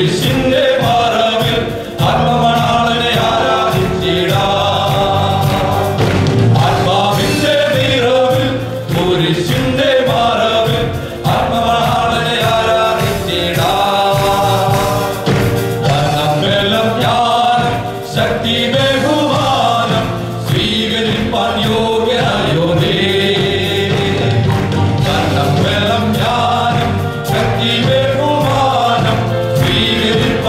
കുരിശിന്റെ മറവിൽ ആത്മമണാളനെ ആരാധിച്ചിടാം. ആത്മാവിന്റെ നിറവിൽ കുരിശിന്റെ മറവിൽ ആത്മമണാളനെ ആരാധിച്ചിടാം. ധനം ജ്ഞാനം ശക്തി ബഹുമാനം സ്വീകരിപ്പാൻ യോഗ്യനായോനേ. ധനം ജ്ഞാനം ശക്തി ബഹുമാനം സ്വീകരിപ്പാൻ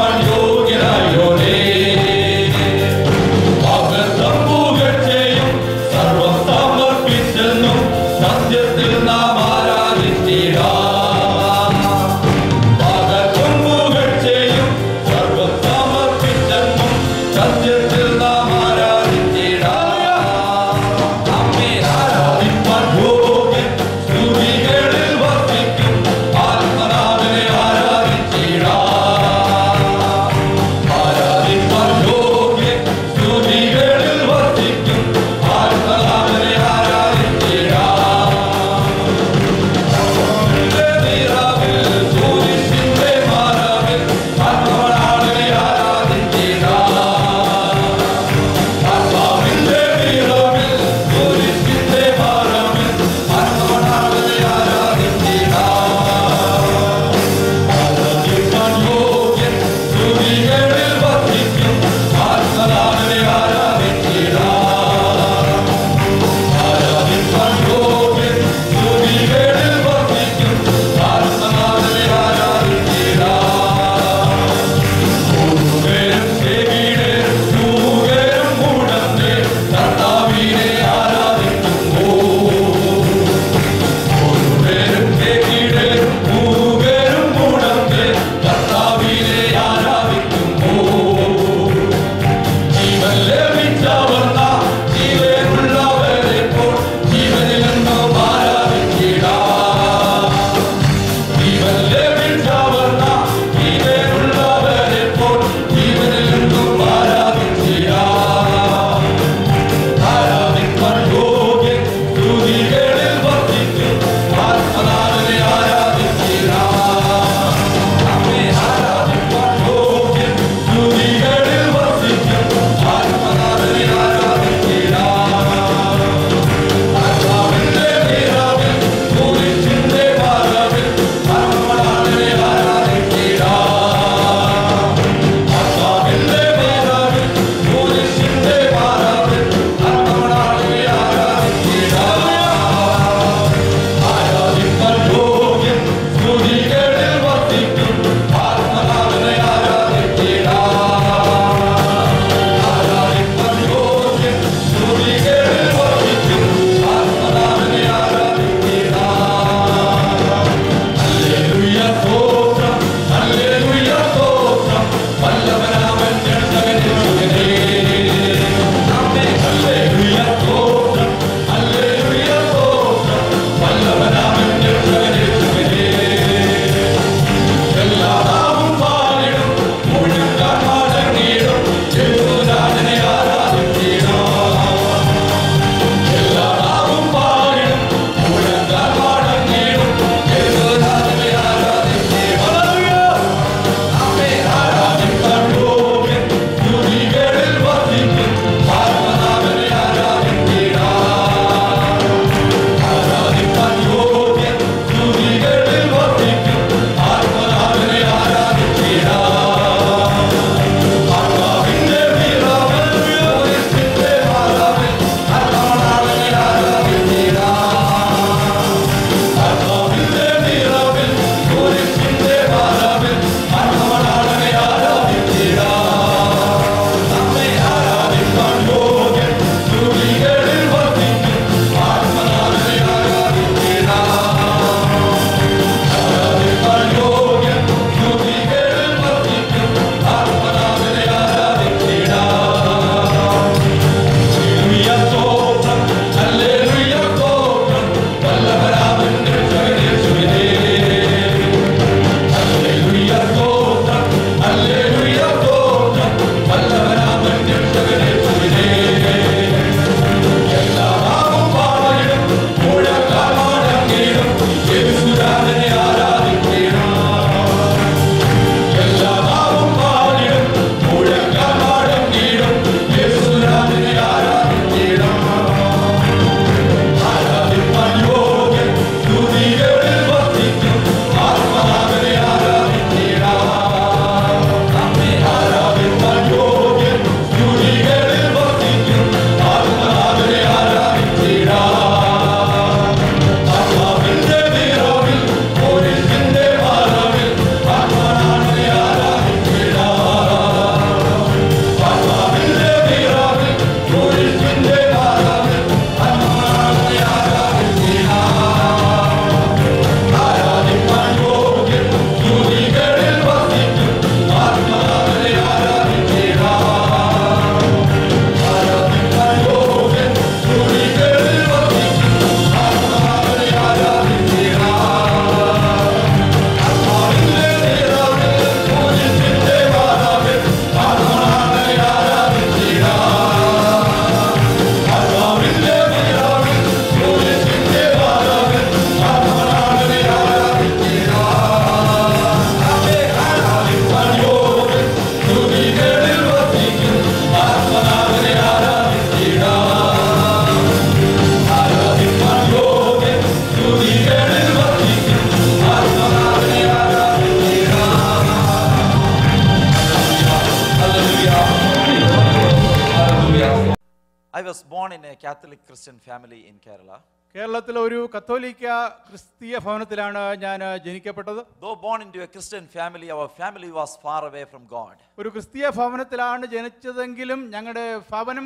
I was born in a Catholic Christian family in Kerala. കേരളത്തിലെ ഒരു കത്തോലിക്ക ക്രിസ്തീയ ഭവനത്തിലാണ് ഞാൻ ജനിക്കപ്പെട്ടത്. Though born into a Christian family, our family was far away from God. ഒരു ക്രിസ്തീയ ഭവനത്തിലാണ് ജനിച്ചതെങ്കിലും ഞങ്ങളുടെ ഭവനം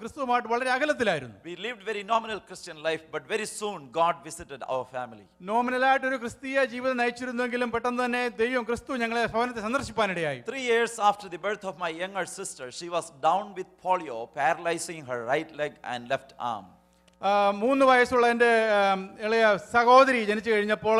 ക്രിസ്തുവുമായിട്ട് വളരെ അകലത്തിലായിരുന്നു. We lived very nominal Christian life, but very soon God visited our family. നോമിനലായിട്ട് ഒരു ക്രിസ്തീയ ജീവിതം നയിച്ചിരുന്നെങ്കിലും പെട്ടെന്ന് തന്നെ ദൈവം ക്രിസ്തു ഞങ്ങളെ ഭവനത്തെ സന്ദർശിപ്പാനിടയായി. 3 years after the birth of my younger sister, she was down with polio, paralyzing her right leg and left arm. 3 വയസ്സുള്ള എൻ്റെ ഇളയ സഹോദരി ജനിച്ചു കഴിഞ്ഞപ്പോൾ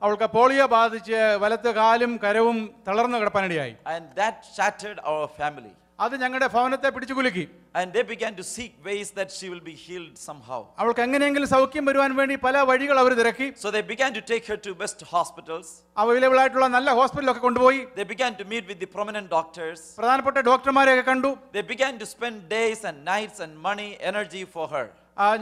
അവൾക്ക് പോളിയോ ബാധിച്ച് വലത്ത് കാലും കരവും തളർന്നു കിടപ്പാനിടയായി. And that shattered our family. അത് ഞങ്ങളുടെ ഭവനത്തെ പിടിച്ചു കുലുക്കി. And they began to seek ways that she will be healed somehow. അവൾക്ക് എങ്ങനെയെങ്കിലും സൗഖ്യം വരുവാൻ വേണ്ടി പല വഴികൾ അവർ തിരക്കി. So they began to take her to best hospitals. Available ആയിട്ടുള്ള നല്ല ഹോസ്പിറ്റലൊക്കെ കൊണ്ടുപോയി. They began to meet with the prominent doctors. പ്രധാനപ്പെട്ട ഡോക്ടർമാരെയൊക്കെ കണ്ടു. They began to spend days and nights and money, energy for her.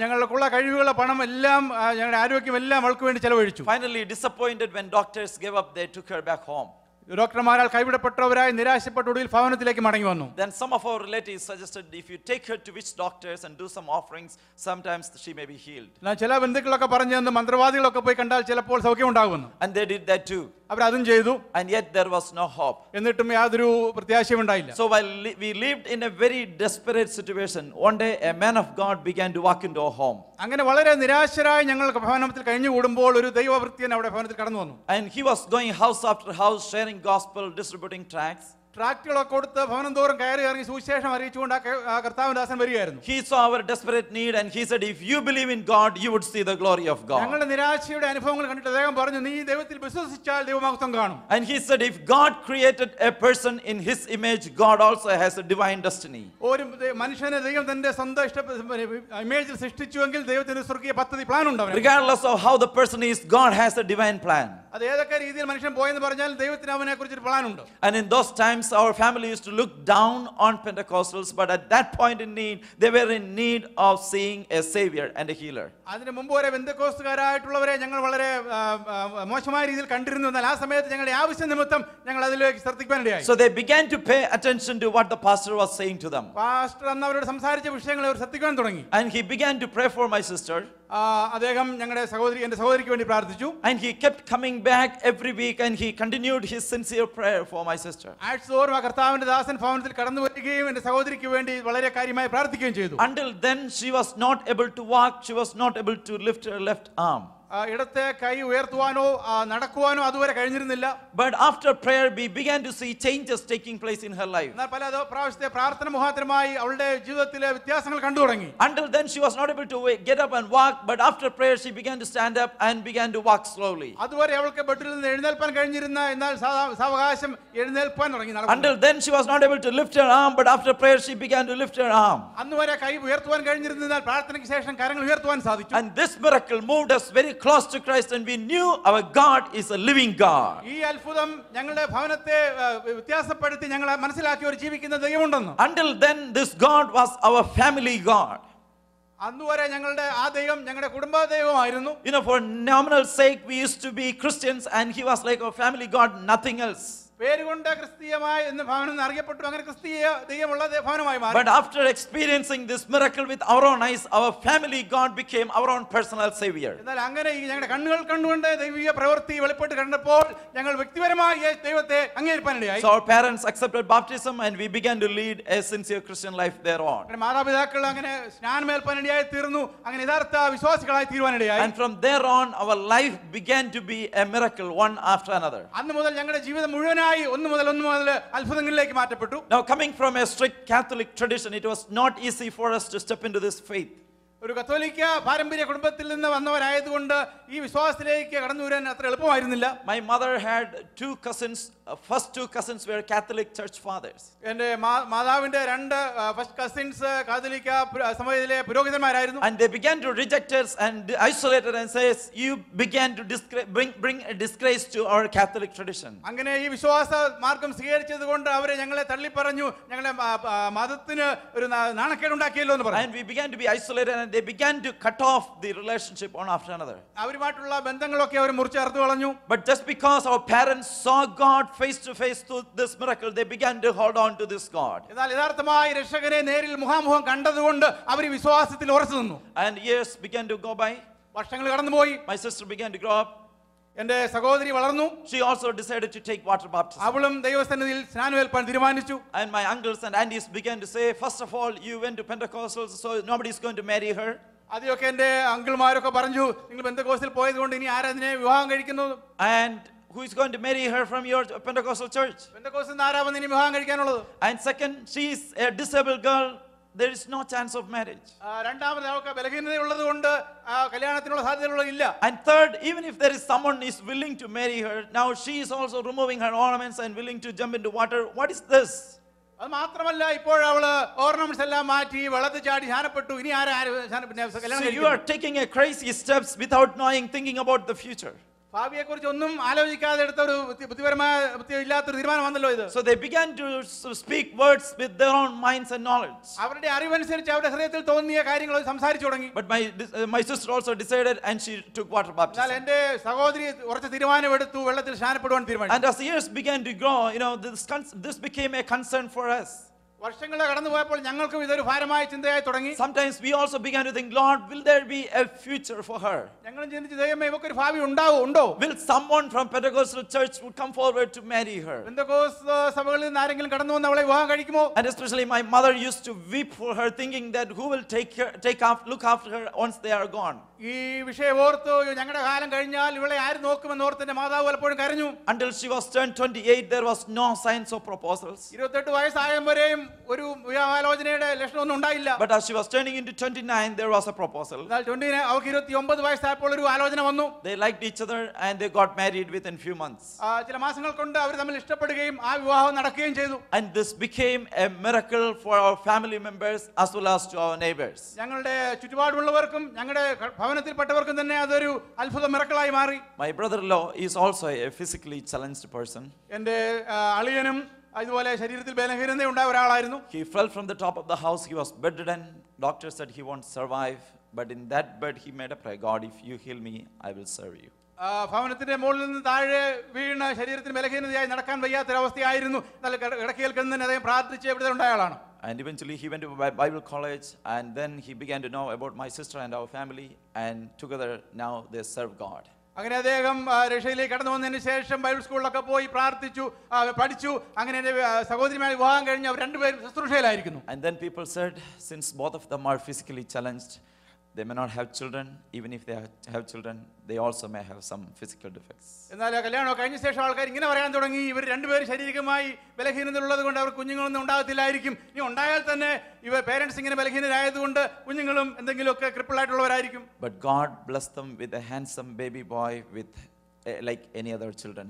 ഞങ്ങൾക്കുള്ള കഴിവുകൾ പണം എല്ലാം ഞങ്ങളുടെ ആരോഗ്യം എല്ലാം അവൾക്ക് വേണ്ടി ചെലവഴിച്ചു. Finally disappointed when doctors gave up, they took her back home. ഡോക്ടർമാരാൽ കൈവിടപ്പെട്ടവരായി നിരാശപ്പെട്ട ഒടുവിൽ ഭവനത്തിലേക്ക് മടങ്ങി വന്നു. Then some of our relatives suggested if you take her to witch doctors and do some offerings, sometimes she may be healed. ചില ബന്ധുക്കളൊക്കെ പറഞ്ഞു തന്നു മന്ത്രവാദികളൊക്കെ പോയി കണ്ടാൽ ചിലപ്പോൾ സൗഖ്യം ഉണ്ടാകുമെന്ന്. And they did that too. അവർ അതും ചെയ്തു. And yet there was no hope. എന്നിട്ടും യാതൊരു പ്രത്യാശയും ഉണ്ടായില്ല. So while we lived in a very desperate situation, one day a man of God began to walk into our home. അങ്ങനെ വളരെ നിരാശരായി ഞങ്ങൾ ഭവനത്തിൽ കഴിഞ്ഞുകൂടുമ്പോൾ ഒരു ദൈവവൃത്യൻ അവിടെ ഭവനത്തിൽ കടന്നു വന്നു. And he was going house after house sharing gospel, distributing tracts. ട്രാക്റ്റുകളൊക്കെ കൊടുത്ത് ഭവനം തോറും കയറി ഇറങ്ങി സുവിശേഷം അറിയിച്ചുകൊണ്ട് ആ കർത്താവിന്റെ ദാസൻ വരികയായിരുന്നു. He saw our desperate need and he said, if you believe in God, you would see the glory of God. ഞങ്ങളുടെ നിരാശയുടെ അനുഭവങ്ങൾ കണ്ടിട്ട് അദ്ദേഹം പറഞ്ഞു നീ ദൈവത്തിൽ വിശ്വസിച്ചാൽ ദൈവമഹത്വം കാണും. And he said, if God created a person in his image, God also has a divine destiny. ഒരു മനുഷ്യനെ ദൈവം തന്റെ സ്വന്തം ഇമേജിൽ സൃഷ്ടിച്ചുവെങ്കിൽ ദൈവത്തിന് സ്വർഗീയ പദ്ധതി പ്ലാൻ ഉണ്ട്. Regardless of how the person is, God has a divine plan. അത് ഏതൊക്കെ രീതിയിൽ മനുഷ്യൻ പോയെന്ന് പറഞ്ഞാൽ ദൈവത്തിന് അവനെ കുറിച്ച് ഒരു പ്ലാൻ ഉണ്ട്. And in those times our family used to look down on Pentecostals, but at that point in need they were in need of seeing a savior and a healer. അതിനു മുമ്പ് വരെ ബെന്തക്കോസ്തുകാരായിട്ടുള്ളവരെ ഞങ്ങൾ വളരെ മോശമായ രീതിയിൽ കണ്ടിരുന്നു. എന്നാൽ ആ സമയത്ത് ഞങ്ങളുടെ ആവശ്യ നിമിത്തം ഞങ്ങൾ അതിലേക്ക് ശ്രദ്ധിക്കാനിടയായി. So they began to pay attention to what the pastor was saying to them. Pastor അന്ന് അവരോട് സംസാരിച്ച വിഷയങ്ങൾ അവർ ശ്രദ്ധിക്കാൻ തുടങ്ങി. And he began to pray for my sister. അദ്ദേഹം ഞങ്ങളുടെ എൻ്റെ സഹോദരിക്ക് വേണ്ടി പ്രാർത്ഥിച്ചു. And he kept coming back every week and he continued his sincere prayer for my sister. ആഴ്ചതോറും ആ കർത്താവിന്റെ ദാസൻ ഭവനത്തിൽ കടന്നു വരികയും എൻ്റെ സഹോദരിക്ക് വേണ്ടി വളരെ കാര്യമായി പ്രാർത്ഥിക്കുകയും ചെയ്തു. Until then she was not able to walk, she was not able to lift her left arm. ഇടത്തെ കൈ ഉയർത്തുവാനോ നടക്കുവാനോ അതുവരെ കഴിഞ്ഞിരുന്നില്ല. But after prayer we began to see changes taking place in her life. എന്നാൽ പല പ്രാവശ്യത്തെ പ്രാർത്ഥന മുഖാന്തരമായി അവളുടെ ജീവിതത്തിലെ വ്യത്യാസങ്ങൾ കണ്ടു തുടങ്ങി. Until then she was not able to get up and walk, but after prayer she began to stand up and began to walk slowly. അതുവരെ അവൾക്ക് ബെഡിൽ നിന്ന് എഴുന്നേൽപ്പാൻ കഴിഞ്ഞിരുന്ന എന്നാൽ സാവകാശം എഴുന്നേൽപ്പാൻ തുടങ്ങി. Until then she was not able to lift her arm, but after prayer she began to lift her arm. അന്നുവരെ കൈ ഉയർത്തുവാൻ കഴിഞ്ഞിരുന്നാൽ പ്രാർത്ഥനയ്ക്ക് ശേഷം കരങ്ങൾ ഉയർത്തുവാൻ സാധിച്ചു. And this miracle moved us very close to Christ and we knew our God is a living God. ഈ അത്ഭുതം ഞങ്ങളുടെ ഭവനത്തെ വ്യത്യാസപ്പെടുത്തി ഞങ്ങൾ മനസ്സിലാക്കി ഒരു ജീവിക്കുന്ന ദൈവമുണ്ടെന്ന്. Until then this God was our family God. അന്നുവരെ ഞങ്ങളുടെ ആ ദൈവം ഞങ്ങളുടെ കുടുംബ ദൈവമായിരുന്നു. You know, for nominal sake we used to be Christians and he was like our family God, nothing else. പേരുകൊണ്ട് ക്രിസ്തീയമായി എന്ന് ഭവനം അറിയപ്പെട്ടു. അങ്ങനെ ക്രിസ്തീയ ദൈവമുള്ള ഭവനമായി മാറി. But after experiencing this miracle with our own eyes, our family God became our own personal savior. എന്നാൽ അങ്ങനെ ഞങ്ങളുടെ കണ്ണുകൾ കണ്ടുകൊണ്ട് ദൈവിക പ്രവൃത്തി വെളിപ്പെട്ട് കണ്ടപ്പോൾ ഞങ്ങൾ വ്യക്തിപരമായി ദൈവത്തെ അംഗീകരിക്കാനിടയായി. So our parents accepted baptism and we began to lead a sincere Christian life thereon. മാതാപിതാക്കൾ അങ്ങനെ സ്നാനമേൽപ്പാനിടയായി തീർന്നു. അങ്ങനെ യഥാർത്ഥ വിശ്വാസികളായി തീരുവാനിടയായി. And from there on our life began to be a miracle one after another. അന്ന് മുതൽ ഞങ്ങളുടെ ജീവിതം മുഴുവനായി ഒന്ന് മുതൽ അത്ഭുതങ്ങളിലേക്ക് മാറ്റപ്പെട്ടു. Now coming from a strict Catholic tradition, it was not easy for us to step into this faith. ഒരു കത്തോലിക്ക പാരമ്പര്യ കുടുംബത്തിൽ നിന്ന് വന്നവരായതുകൊണ്ട് ഈ വിശ്വാസത്തിലേക്ക് കടന്നു വരാൻ അത്ര എളുപ്പമായിരുന്നില്ല. My mother had 2 cousins. First 2 cousins were Catholic church fathers. എൻ്റെ മാതാവിന്റെ 2 ഫസ്റ്റ് കസിൻസ് കാതോലിക്ക സമുദായത്തിലെ പുരോഹിതന്മാരായിരുന്നു. And they began to reject us and isolate us and says you began to bring a disgrace to our Catholic tradition. അങ്ങനെ ഈ വിശ്വാസ മാർഗം സ്വീകരിച്ചതുകൊണ്ട് അവരെ ഞങ്ങളെ തള്ളി പറഞ്ഞു, ഞങ്ങളെ മതത്തിന് ഒരു നാണക്കേട് ഉണ്ടാക്കിയല്ലോ എന്ന് പറഞ്ഞു. And we began to be isolated and they began to cut off the relationship one after another. അവരുമായിട്ടുള്ള ബന്ധങ്ങളൊക്കെ അവർ മുറിച്ചേർത്ത് കളഞ്ഞു. But just because our parents saw God face to face through this miracle, they began to hold on to this God. എന്നാൽ യഥാർത്ഥമായി രക്ഷകനെ നേരിൽ മുഖാമുഖം കണ്ടതുകൊണ്ട് അവർ വിശ്വാസത്തിൽ ഉറച്ചു നിന്നു. And years began to go by. വർഷങ്ങൾ കടന്നുപോയി. My sister began to grow up. എന്റെ സഹോദരി വളർന്നു. She also decided to take water baptism. അവളും ദൈവസന്നിധിയിൽ സ്നാനമേൽപ്പാൻ തീരുമാനിച്ചു. And my uncles and aunties began to say, first of all, you went to Pentecostals, so nobody is going to marry her. ആദ്യമൊക്കെ എന്റെ അങ്കിൾമാരൊക്കെ പറഞ്ഞു, നിങ്ങൾ പെന്തക്കോസ്തിൽ പോയതുകൊണ്ട് ഇനി ആരാ ഇതിനെ വിവാഹം കഴിക്കുന്നത്? And who is going to marry her from your Pentecostal church? പെന്തക്കോസ്തിൽ നിന്ന് ആരാ വന്ന് ഇനി വിവാഹം കഴിക്കാനുള്ളത്? And second, she is a disabled girl. There is no chance of marriage. രണ്ടാമത് അവൾക്ക് ബലഹീനതയുള്ളത് കൊണ്ട് കല്യാണത്തിനുള്ള സാധ്യതകളില്ല. And third, even if there is someone is willing to marry her, now she is also removing her ornaments and willing to jump into water. What is this? അത് മാത്രമല്ല, ഇപ്പോൾ അവള് ornaments എല്ലാം മാറ്റി വെള്ളത്തിൽ ചാടി ധ്യാനപ്പെട്ടു. ഇനി ആരാ So you are taking a crazy steps without knowing, thinking about the future. ഭാവിയെ കുറിച്ച് ഒന്നും ആലോചിക്കാതെ എടുത്ത ഒരു ബുദ്ധിപരമായില്ലാത്തൊരു തീരുമാനമാണല്ലോ ഇത്. So they began to speak words with their own minds and knowledge. അവരുടെ അറിവനുസരിച്ച് അവരുടെ ഹൃദയത്തിൽ തോന്നിയ കാര്യങ്ങൾ സംസാരിച്ചു തുടങ്ങി. But my sister also decided and she took water എന്നാൽ baptism. എന്റെ സഹോദരി ഉറച്ച തീരുമാനമെടുത്തു, വെള്ളത്തിൽ സ്നാനപ്പെടുവാൻ തീരുമാനിച്ചു. And as the years began to grow, this became a concern for us. വർഷങ്ങൾ കടന്നു പോയപ്പോൾ ഞങ്ങൾക്കും ഇതൊരു ഭാരമായ ചിന്തയായി തുടങ്ങി. Sometimes we also began to think, Lord, will there be a future for her? ഞങ്ങളും ചിന്തിച്ചു, ദൈവമേ ഇവക്കൊരു ഭാവി ഉണ്ടോ? Will someone from Pentecostal church would come forward to marry her? Pentecost സഭകളിൽ നിന്ന് ആരെങ്കിലും കടന്നു വന്ന് അവളെ വിവാഹം കഴിക്കുമോ? And especially my mother used to weep for her, thinking that who will look after her once they are gone. ഈ വിഷയം ഓർത്തു, ഞങ്ങളുടെ കാലം കഴിഞ്ഞാൽ ഇവളെ ആര് നോക്കുമെന്ന് ഓർത്ത് എന്റെ മാതാവ് പലപ്പോഴും കരഞ്ഞു. Until she was turned 28, there was no signs of proposals. 28 വയസ്സായും വരെയും ഒരു വിവാഹാലോചനയുടെ ലക്ഷണമൊന്നും ഉണ്ടായില്ല. But as she was turning into 29, there was a proposal. എന്നാൽ 20 അവർക്ക് 29 വയസ്സായപ്പോൾ ഒരു ആലോചന വന്നു. They liked each other and they got married within few months. ചില മാസങ്ങൾ കൊണ്ട് അവർ തമ്മിൽ ഇഷ്ടപ്പെടുകയും ആ വിവാഹം നടക്കുകയും ചെയ്തു. And this became a miracle for our family members as well as to our neighbors. ഞങ്ങളുടെ ചുറ്റുപാടുള്ളവർക്കും ഞങ്ങളുടെ ഭവനത്തിൽപ്പെട്ടവർക്കും തന്നെ അതൊരു അത്ഭുത മിറക്കിളായി മാറി. My brother-in-law is also a physically challenged person. എന്റെ അളിയനും അതുപോലെ ശരീരത്തിൽ ബലഹീനത ഉണ്ടായ ഒരാളായിരുന്നു. He fell from the top of the house. He was bedridden. Doctor said he won't survive. But in that bed he made a prayer, God, if you heal me, I will serve you. ഭവനത്തിന്റെ മുകളിൽ നിന്ന് താഴെ വീണ് ശരീരത്തിന് ബലഹീനതയായി നടക്കാൻ വയ്യാത്തൊരവസ്ഥയായിരുന്നു. എന്നാൽ കിടക്കയിൽ കിടന്ന് അദ്ദേഹം പ്രാർത്ഥിച്ച് ഇവിടെ ഉണ്ടായ ആളാണ്. And eventually he went to Bible college, and then he began to know about my sister and our family, and together now they serve God. അങ്ങനെ അദ്ദേഹം രക്ഷയിലേക്ക് കടന്നു വന്നതിന് ശേഷം ബൈബിൾ സ്കൂളിലൊക്കെ പോയി പ്രാർത്ഥിച്ചു, പഠിച്ചു. അങ്ങനെ എന്റെ സഹോദരിയുമായി വിവാഹം കഴിഞ്ഞ് അവർ രണ്ടുപേരും ശുശ്രൂഷയിലായിരിക്കുന്നു. And then people said, since both of them are physically challenged, they may not have children. Even if they have children, they also may have some physical defects. എന്നാൽ കല്യാണം കഴിഞ്ഞ ശേഷം ആൾക്കാർ ഇങ്ങനെ പറയാൻ തുടങ്ങി, ഇവർ രണ്ടുപേരും ശാരീരികമായി ബലഹീനത ഉള്ളത് കൊണ്ട് അവർ കുഞ്ഞുങ്ങളൊന്നും ഉണ്ടാകത്തില്ലായിരിക്കും. ഇനി ഉണ്ടായാൽ തന്നെ ഇവർ പേരൻസ് ഇങ്ങനെ ബലഹീനരായതുകൊണ്ട് കുഞ്ഞുങ്ങളും എന്തെങ്കിലുമൊക്കെ ക്രിപ്പിളായിട്ടുള്ളവരായിരിക്കും. But God blessed them with a handsome baby boy with like any other children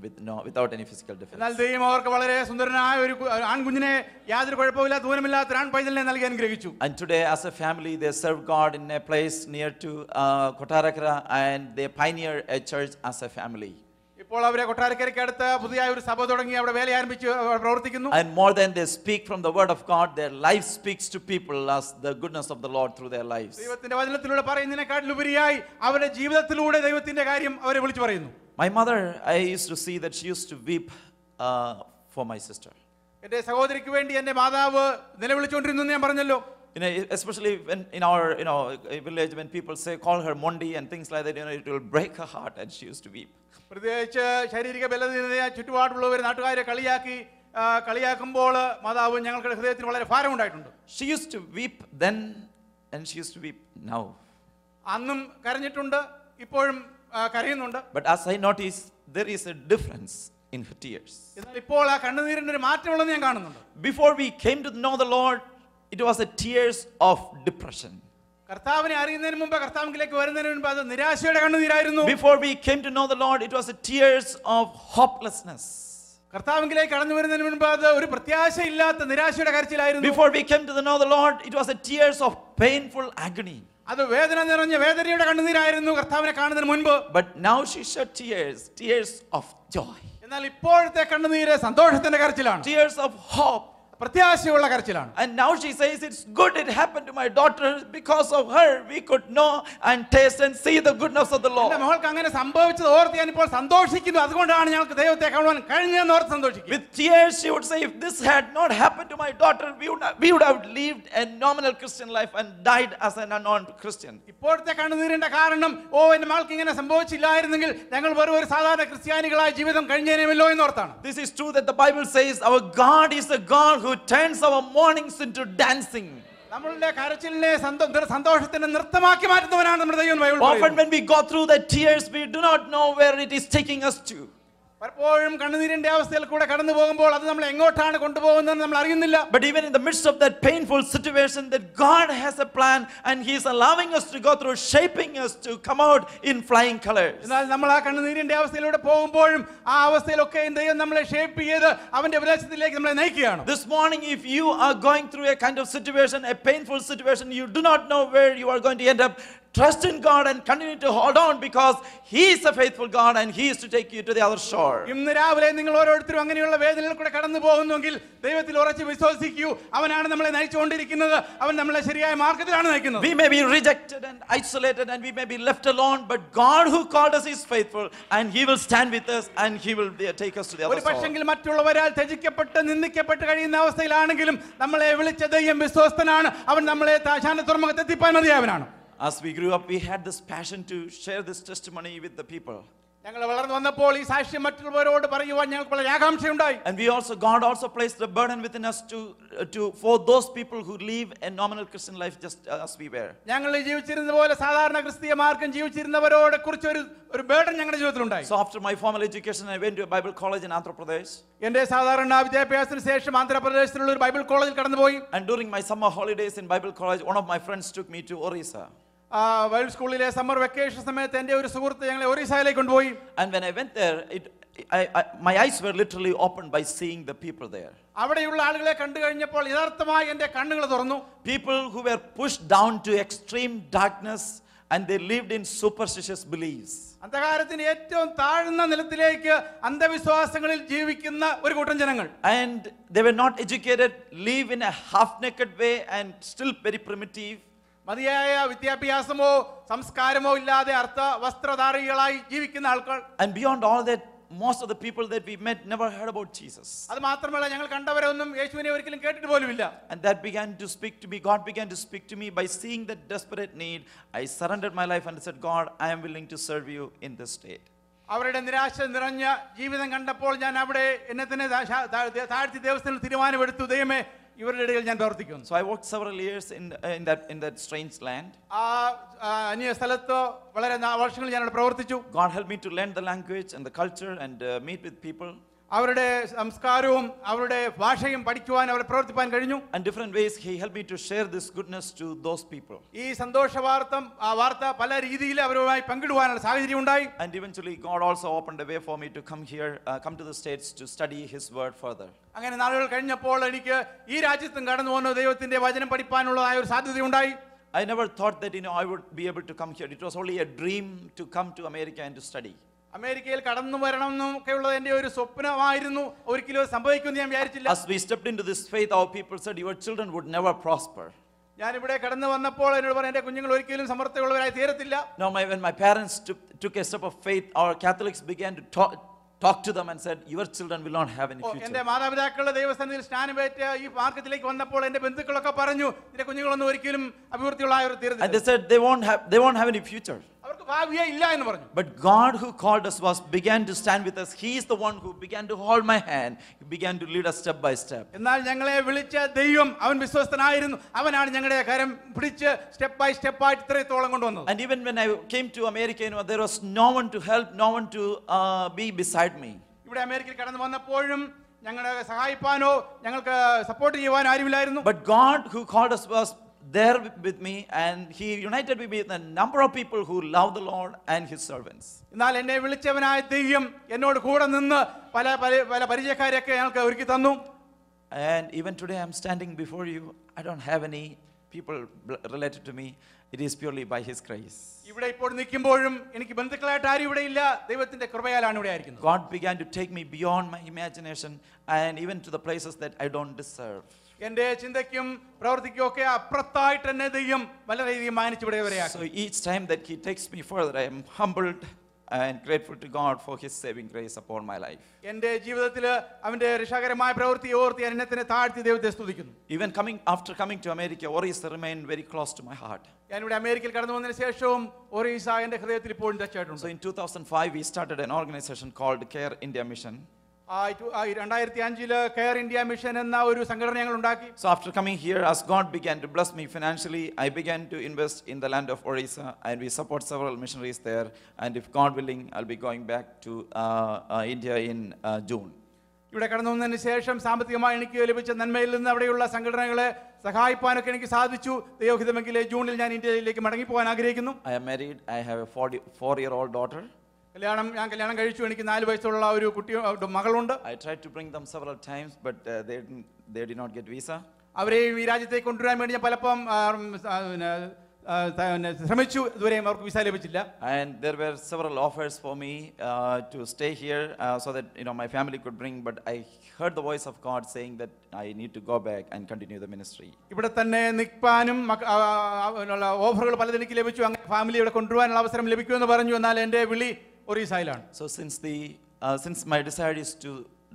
without any physical defects. എന്നാൽ ദൈവം അവർക്ക് വളരെ സുന്ദരനായ ഒരു ആൺകുഞ്ഞിനെ യാതൊരു കുഴപ്പമില്ലാത്ത ദൂരമില്ലാത്ത ആൺപൈതലിനെ നൽകി അനുഗ്രഹിച്ചു. And today as a family they serve God in a place near to Kottarakara, and they pioneer a church as a family. ഇപ്പോൾ അവരെ കൊട്ടാരക്കരയ്ക്ക് അടുത്ത് പുതിയ ഒരു സഭ തുടങ്ങി അവിടെ വേല ആരംഭിച്ച് പ്രവർത്തിക്കുന്നു. And more than they speak from the word of God, their life speaks to people as the goodness of the Lord through their lives. ദൈവത്തിന്റെ വചനത്തിലൂടെ പറയുന്നതിനെക്കാട്ടിലുപരിയായി അവരുടെ ജീവിതത്തിലൂടെ ദൈവത്തിന്റെ കാര്യം അവരെ വിളിച്ചു പറയുന്നു. My mother, I used to see that she used to weep for my sister. എന്റെ സഹോദരിക്ക് വേണ്ടി എന്റെ മാതാവ് നിലവിളിച്ചുകൊണ്ടിരുന്നു ഞാൻ പറഞ്ഞല്ലോ. Especially when in our village, when people say call her Mondi and things like that, it will break her heart, and she used to weep. പ്രത്യേകിച്ച് ശാരീരിക ബലഹീനതയ ചുറ്റുപാടുള്ളവർ നാട്ടുകാരെ കളിയാക്കുമ്പോൾ മാതാവ് ഞങ്ങളുടെ ഹൃദയത്തിന് വളരെ ഭാരമുണ്ടായിട്ടുണ്ട്. She used to weep then and she used to weep now. അന്നും കരഞ്ഞിട്ടുണ്ട്, ഇപ്പോഴും കരയുന്നുണ്ട്. But as I notice, there is a difference in her tears. എന്നാൽ ഇപ്പോൾ ആ കണ്ണുനീരിന്റെ ഒരു മാറ്റമുള്ളത് ഞാൻ കാണുന്നുണ്ട്. Before we came to know the Lord, it was a tears of depression. കർത്താവിനെ അറിയുന്നതിന് മുമ്പ്, കർത്താവിലേക്ക് വരുന്നതിന് മുമ്പ് അത് നിരാശയുടെ കണ്ണുനീരായിരുന്നു. Before we came to know the Lord, it was a tears of hopelessness. കർത്താവിലേക്ക് കടന്നു വരുന്നതിന് മുമ്പ് അത് ഒരു പ്രത്യാശയില്ലാത്ത നിരാശയുടെ കരച്ചിലായിരുന്നു. Before we came to know the Lord, it was a tears of painful agony. അത് വേദന നിറഞ്ഞ വേദനയുടെ കണ്ണുനീരായിരുന്നു കർത്താവിനെ കാണുന്നതിന് മുൻപ്. But now she shed tears of joy. എന്നാൽ ഇപ്പോഴത്തെ കണ്ണുനീര് സന്തോഷത്തിന്റെ കരച്ചിലാണ്. Tears of hope. പ്രത്യാശയുള്ള കരച്ചിലാണ്. And now she says, it's good it happened to my daughter. Because of her, we could know and taste and see the goodness of the എന്റെ Lord. മകൾക്ക് അങ്ങനെ സംഭവിച്ചത് ഓർത്ത് ഞാൻ ഇപ്പോൾ സന്തോഷിക്കുന്നു. അതുകൊണ്ടാണ് ഞങ്ങൾക്ക് ദൈവത്തെ കാണുവാൻ കഴിഞ്ഞതെന്ന് ഓർത്ത് സന്തോഷിക്കുന്നു. With tears, she would say, if this had not happened to my daughter, we would have lived a nominal Christian life and died as an unknown Christian. ഇപ്പോഴത്തെ കണ്ണുനീരിന്റെ കാരണം എന്റെ മകൾക്ക് ഇങ്ങനെ സംഭവിച്ചില്ലായിരുന്നെങ്കിൽ ഞങ്ങൾ വെറും ഒരു സാധാരണ ക്രിസ്ത്യാനികളായ ജീവിതം കഴിഞ്ഞേനെമല്ലോ എന്നോർത്താണ്. This is true that the Bible says our God is a God who turns our mournings into dancing. നമ്മളുടെ കരച്ചിലിനെ സന്തോഷത്തിന്റെ നൃത്തമാക്കി മാറ്റുന്നവനാണ് നമ്മുടെ ദൈവം. ബൈബിൾ Often പറയുന്നു. when we go through the tears, we do not know where it is taking us to. പലപ്പോഴും കണ്ണുനീരിന്റെ അവസ്ഥയിൽ കൂടെ കടന്നു പോകുമ്പോൾ അത് നമ്മളെ എങ്ങോട്ടാണ് കൊണ്ടുപോകുന്നത് നമ്മൾ അറിയുന്നില്ല. But even in the midst of that painful situation, that God has a plan and He is allowing us to go through, shaping us to come out in flying colors. എന്നാൽ നമ്മൾ ആ കണ്ണുനീരിന്റെ അവസ്ഥയിലൂടെ പോകുമ്പോഴും ആ അവസ്ഥയിലൊക്കെ ദൈവം നമ്മളെ ഷേപ്പ് ചെയ്ത് അവന്റെ വിലാസത്തിലേക്ക് നമ്മളെ നയിക്കുകയാണ്. This morning, if you are going through a kind of situation, a painful situation, you do not know where you are going to end up, trust in God and continue to hold on, because He is a faithful God and He is to take you to the other shore. ഇന്ന് രാവിലെ നിങ്ങൾ ഓരോരുത്തരും അങ്ങനെയുള്ള വേദനയിൽ കൂടെ കടന്നു പോകുന്നുവെങ്കിൽ ദൈവത്തിൽ ഉറച്ചു വിശ്വസിക്കൂ. അവനാണ് നമ്മളെ നയിച്ചുകൊണ്ടിരിക്കുന്നത്. അവൻ നമ്മളെ ശരിയായ മാർഗ്ഗത്തിലാണ് നയിക്കുന്നത്. We may be rejected and isolated and we may be left alone, but God who called us is faithful and He will stand with us and He will take us to the other ഒരു shore. പക്ഷെങ്കിൽ മറ്റുള്ളവരാൽ ത്യജിക്കപ്പെട്ട് നിന്ദിക്കപ്പെട്ട് കഴിയുന്ന അവസ്ഥയിലാണെങ്കിലും നമ്മളെ വിളിച്ച ദൈവം വിശ്വസ്തനാണ്. അവൻ നമ്മളെ ശാന്ത തുറമുഖത്ത് എത്തിപ്പാൻ മതിയാവനാണ്. As we grew up, we had this passion to share this testimony with the people. ഞങ്ങൾ വളർന്നു വന്നപ്പോൾ ഈ സാക്ഷ്യം മറ്റുള്ളവരോട് പറയുവാൻ ഞങ്ങൾക്ക് വളരെ ആകാംക്ഷയുണ്ടായി. And God also placed the burden within us for those people who live a nominal Christian life just as we were. ഞങ്ങൾ ജീവിച്ചിരുന്ന പോലെ സാധാരണ ക്രിസ്തീയ മാർഗ്ഗം ജീവിച്ചിരുന്നവരോട് കുറിച്ച് ഒരു ബർഡൻ ഞങ്ങളുടെ ജീവിതത്തിലുണ്ടായി. So after my formal education, I went to a Bible college in Andhra Pradesh. എന്റെ സാധാരണ വിദ്യാഭ്യാസത്തിന് ശേഷം ആന്ധ്രാപ്രദേശിലുള്ള ഒരു ബൈബിൾ കോളേജിൽ കടന്നുപോയി. And during my summer holidays in Bible college, one of my friends took me to Orissa. Bible സ്കൂളിലെ summer vacation സമയത്ത് എന്റെ ഒരു സുഹൃത്ത് ഞങ്ങളെ ഒറീസയിലേക്ക് കൊണ്ടുപോയി. And when I went there, my eyes were literally opened by seeing the people there. അവിടെയുള്ള ആളുകളെ കണ്ടു കഴിഞ്ഞപ്പോൾ യഥാർത്ഥമായി എന്റെ കണ്ണുകൾ തുറന്നു. People who were pushed down to extreme darkness and they lived in superstitious beliefs. അന്ധകാരത്തിന് ഏറ്റവും താഴ്ന്ന നിലത്തിലേക്ക് അന്ധവിശ്വാസങ്ങളിൽ ജീവിക്കുന്ന ഒരു കൂട്ടം ജനങ്ങൾ. And they were not educated, live in a half naked way and still very primitive. മതിയായ വിദ്യാഭ്യാസമോ സംസ്കാരമോ ഇല്ലാതെ അർത്ഥ വസ്ത്രധാരികളായി ജീവിക്കുന്ന ആൾക്കാർ. And beyond all that, most of the people that we met never heard about Jesus. അത് മാത്രമല്ല ഞങ്ങൾ കണ്ടവരൊന്നും യേശുവിനെ ഒരിക്കലും കേട്ടിട്ട് പോലുമില്ല. And that began to speak to me. God began to speak to me by seeing that desperate need. I surrendered my life and said, God, I am willing to serve you in this state. അവരുടെ നിരാശ നിറഞ്ഞ ജീവിതം കണ്ടപ്പോൾ ഞാൻ അവിടെ എന്നെ തന്നെ താഴ്ത്തി ദേവസ്ഥയിൽ തീരുമാനമെടുത്തു, ദൈവമേ ഇവരുടെ ഇടയിൽ ഞാൻ പ്രവർത്തിക്കുന്നു. So I worked several years in that strange land. അന്യ സ്ഥലത്ത് വളരെ വർഷങ്ങൾ ഞാൻ അവിടെ പ്രവർത്തിച്ചു. God helped me to learn the language and the culture and meet with people. അവരുടെ സംസ്കാരവും അവരുടെ ഭാഷയും പഠിക്കുവാൻ അവരെ പ്രവർത്തിപ്പാൻ കഴിഞ്ഞു. And different ways He helped me to share this goodness to those people. ഈ സന്തോഷ വാർത്ത പല രീതിയിൽ അവരുമായി പങ്കിടുവാനുള്ള സാഹചര്യം ഉണ്ടായി. And eventually God also opened a way for me to come to the States to study His word further. അങ്ങനെ നാളുകൾ കഴിഞ്ഞപ്പോൾ എനിക്ക് ഈ രാജ്യത്തും കടന്നു വന്ന് ദൈവത്തിന്റെ വചനം പഠിപ്പാനുള്ളതായ ഒരു സാധ്യതയുണ്ടായി. I never thought that I would be able to come here. It was only a dream to come to America and to study. അമേരിക്കയിൽ കടന്നു വരണം എന്നൊക്കെയുള്ളത് എൻ്റെ ഒരു സ്വപ്നമായിരുന്നു. ഒരിക്കലും സംഭവിക്കുമെന്ന് ഞാൻ വിചാരിച്ചില്ല. As we stepped into this faith, our people said, your children would never prosper. ഞാൻ ഇവിടെ കടന്നു വന്നപ്പോൾ എന്നോട് പറഞ്ഞു, എൻ്റെ കുഞ്ഞുങ്ങൾ ഒരിക്കലും സമൃദ്ധിയുള്ളവരായി തീരത്തില്ല. Now when my parents took a step of faith, our Catholics began to talk to them and said, your children will not have any future. എൻ്റെ മാതാപിതാക്കളുടെ ദൈവസന്നിധിയിൽ സ്നാനമേറ്റ ഈ മാർഗ്ഗത്തിലേക്ക് വന്നപ്പോൾ എൻ്റെ ബന്ധുക്കളൊക്കെ പറഞ്ഞു, നിന്റെ കുഞ്ഞുങ്ങളൊന്നും ഒരിക്കലും അഭിവൃദ്ധിയുള്ളവർ തീരത്തില്ല. And they said they won't have any future. അവർക്ക് ഭാവിയേ ഇല്ല എന്ന് പറഞ്ഞു. But God who called us began to stand with us. He is the one who began to hold my hand. He began to lead us step by step. എന്നാൽ ഞങ്ങളെ വിളിച്ച ദൈവം അവൻ വിശ്വസ്തനായിരുന്നു. അവനാണ് ഞങ്ങളുടെ കരം പിടിച്ച് സ്റ്റെപ്പ് ബൈ സ്റ്റെപ്പ് ആയിട്ട് ഇത്രത്തോളം കൊണ്ടുവന്നത്. And even when I came to America, there was no one to help, no one to be beside me. ഇവിടെ അമേരിക്കയിൽ കടന്നു വന്നപ്പോഴും ഞങ്ങളെ സഹായിപ്പാനോ ഞങ്ങൾക്ക് support ചെയ്യുവാനോ ആരുമില്ലായിരുന്നു. But God who called us was there with me, and He united me with a number of people who love the Lord and His servants. എന്നാൽ എന്നെ വിളിച്ചവനായ ദൈവം എന്നോട് കൂടെ നിന്ന് പല പരിചയക്കാരെയൊക്കെ ഞങ്ങൾക്ക് ഒരുക്കി തന്നു. And even today I'm standing before you. I don't have any people related to me, it is purely by His grace. ഇവിടെ ഇപ്പോൾ നിൽക്കുമ്പോഴും എനിക്ക് ബന്ധുക്കളായിട്ട് ആരും ഇവിടെ ഇല്ല, ദൈവത്തിന്റെ കൃപയാലാണ് ഇവിടെ ആയിരിക്കുന്നത്. God began to take me beyond my imagination and even to the places that I don't deserve. എന്റെ ചിന്തയ്ക്കും പ്രവൃത്തിക്കും ഒക്കെ അപ്പുറത്തായിട്ട് എന്നെ ദൈവം വളരെയധികം മാനിച്ച് ഇവിടെ വരെയാക്കി. So each time that He takes me further, I am humbled and grateful to God for His saving grace upon my life. എന്റെ ജീവിതത്തിൽ അവന്റെ രക്ഷാകരമായ പ്രവൃത്തിയെ ഓർത്ത് ഞാൻ എന്നെ തന്നെ താഴ്ത്തി ദൈവത്തെ സ്തുതിക്കുന്നു. Even after coming to America, Orissa remained very close to my heart. ഞാൻ ഇവിടെ അമേരിക്കയിൽ കടന്നു വന്നതിന് ശേഷവും ഒറീസ എന്റെ ഹൃദയത്തിൽ ഇപ്പോഴും ടച്ചായിട്ടുണ്ട്. So in 2005 we started an organization called Care India Mission. 2005 care India mission എന്ന ഒരു സംഘടന ഞങ്ങൾ ഉണ്ടാക്കി. So after coming here, as God began to bless me financially, I began to invest in the land of Orissa, and we support several missionaries there. And if God willing, I'll be going back to India in June. ഇവിടെ കടന്നു വന്നതിന് ശേഷം സാമ്പത്തികമായി എനിക്ക് ലഭിച്ച നന്മയിൽ നിന്ന് അവിടെയുള്ള സംഘടനകളെ സഹായിക്കാനൊക്കെ എനിക്ക് സാധിച്ചു. ദൈവഹിതമെങ്കിൽ ജൂണിൽ ഞാൻ ഇന്ത്യയിലേക്ക് മടങ്ങിപ്പോകാൻ ആഗ്രഹിക്കുന്നു. I am married. I have a 4-year-old daughter. ഞാൻ കല്യാണം കഴിച്ചു. എനിക്ക് 4 വയസ്സുള്ള ഒരു മകളുണ്ട്. I tried to bring them several times, but they did not get visa. അവരെ ഈ രാജ്യത്തേക്ക് കൊണ്ടുവരാൻ വേണ്ടി ഞാൻ പലപ്പം ശ്രമിച്ചു, ഇതുവരെയും അവർക്ക് വിസ ലഭിച്ചില്ല. And there were several offers for me to stay here so that my family could bring, but I heard the voice of God saying that I need to go back and continue the ministry. ഇവിടെ തന്നെ നിൽക്കാനും ഓഫറുകൾ പലതും എനിക്ക് ലഭിച്ചു. അങ്ങനെ family ഇവിടെ കൊണ്ടുവരാനുള്ള അവസരം ലഭിക്കുമെന്ന് പറഞ്ഞു. എന്നാൽ എൻ്റെ വിളി ഒറീസയിലാണ്. So since my desire is to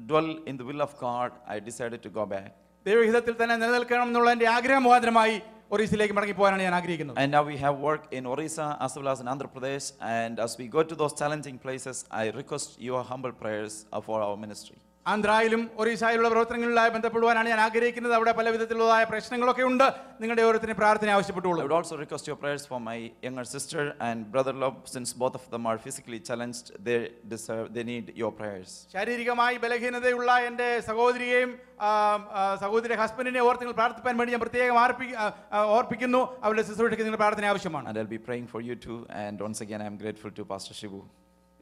dwell in the will of God, I decided to go back. ദൈവഹിതത്തിൽ തന്നെ നിലനിൽക്കണം എന്നുള്ള എൻ്റെ ആഗ്രഹം മുഖാന്തരമായി ഒറീസയിലേക്ക് മടങ്ങി പോകാനാണ് ഞാൻ ആഗ്രഹിക്കുന്നത്. And now we have work in Orissa as well as in Andhra Pradesh, and as we go to those challenging places, I request your humble prayers for our ministry. ആന്ധ്രയിലും ഒറീസയിലുള്ള പ്രവർത്തനങ്ങളിലായി ബന്ധപ്പെടുവാനാണ് ഞാൻ ആഗ്രഹിക്കുന്നത്. അവിടെ പല വിധത്തിലുള്ളതായ പ്രശ്നങ്ങളൊക്കെ ഉണ്ട്. നിങ്ങളുടെ ഓരോരുത്തരും പ്രാർത്ഥന ആവശ്യപ്പെട്ടുള്ളൂ. I would also request your prayers for my younger sister and brother-in-law, since both of them are physically challenged. They need your prayers. ശാരീരികമായി ബലഹീനതയുള്ള എൻ്റെ സഹോദരിയെയും സഹോദരി ഹസ്ബൻഡിനെ ഓർത്ത് നിങ്ങൾ പ്രാർത്ഥിക്കാൻ വേണ്ടി ഞാൻ പ്രത്യേകം ഓർപ്പിക്കുന്നു. അവരുടെ ശുശ്രൂഷയ്ക്ക് നിങ്ങളുടെ പ്രാർത്ഥന ആവശ്യമാണ്. And I'll be praying for you too. And once again, I am grateful to Pastor Shibu.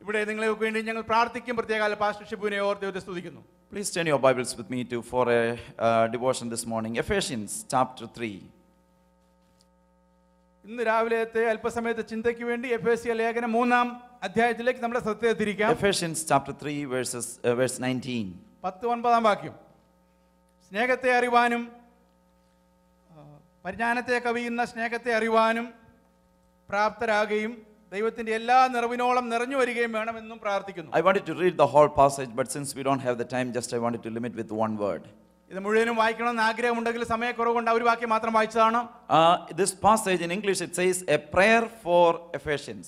ഇവിടെ നിങ്ങൾക്ക് വേണ്ടി ഞങ്ങൾ പ്രാർത്ഥിക്കും. പ്രത്യേക പാസ്റ്റർ ഷിബുവിനെ ഓർത്ത് ദൈവത്തെ സ്തുതിക്കുന്നു. Please turn your Bibles with me for a devotion this morning. Ephesians chapter 3. ഇന്ന് രാവിലത്തെ അല്പസമയത്തെ ചിന്തയ്ക്ക് വേണ്ടി എഫേസ്യ ലേഖനം 3-ാം അധ്യായത്തിലേക്ക് നമ്മുടെ ശ്രദ്ധ തിരിക്കാം. Ephesians chapter 3 verse 19. 10-9 വാക്യം. സ്നേഹത്തെ അറിവാനും പരിജ്ഞാനത്തെ കവിയുന്ന സ്നേഹത്തെ അറിവാനും പ്രാപ്തരാകുകയും ദൈവത്തിന്റെ എല്ലാ നിറവിനോളം നിറഞ്ഞു വരികയും വേണമെന്നും പ്രാർത്ഥിക്കുന്നു. I wanted to read the whole passage, but since we don't have the time, I wanted to limit with one word. ഇത് മുഴുവനും വായിക്കണമെന്ന് ആഗ്രഹമുണ്ടെങ്കിൽ സമയക്കുറവ് കൊണ്ട് ഒരു വാക്യം മാത്രം വായിച്ചതാണ്. This passage in English, it says a prayer for Ephesians.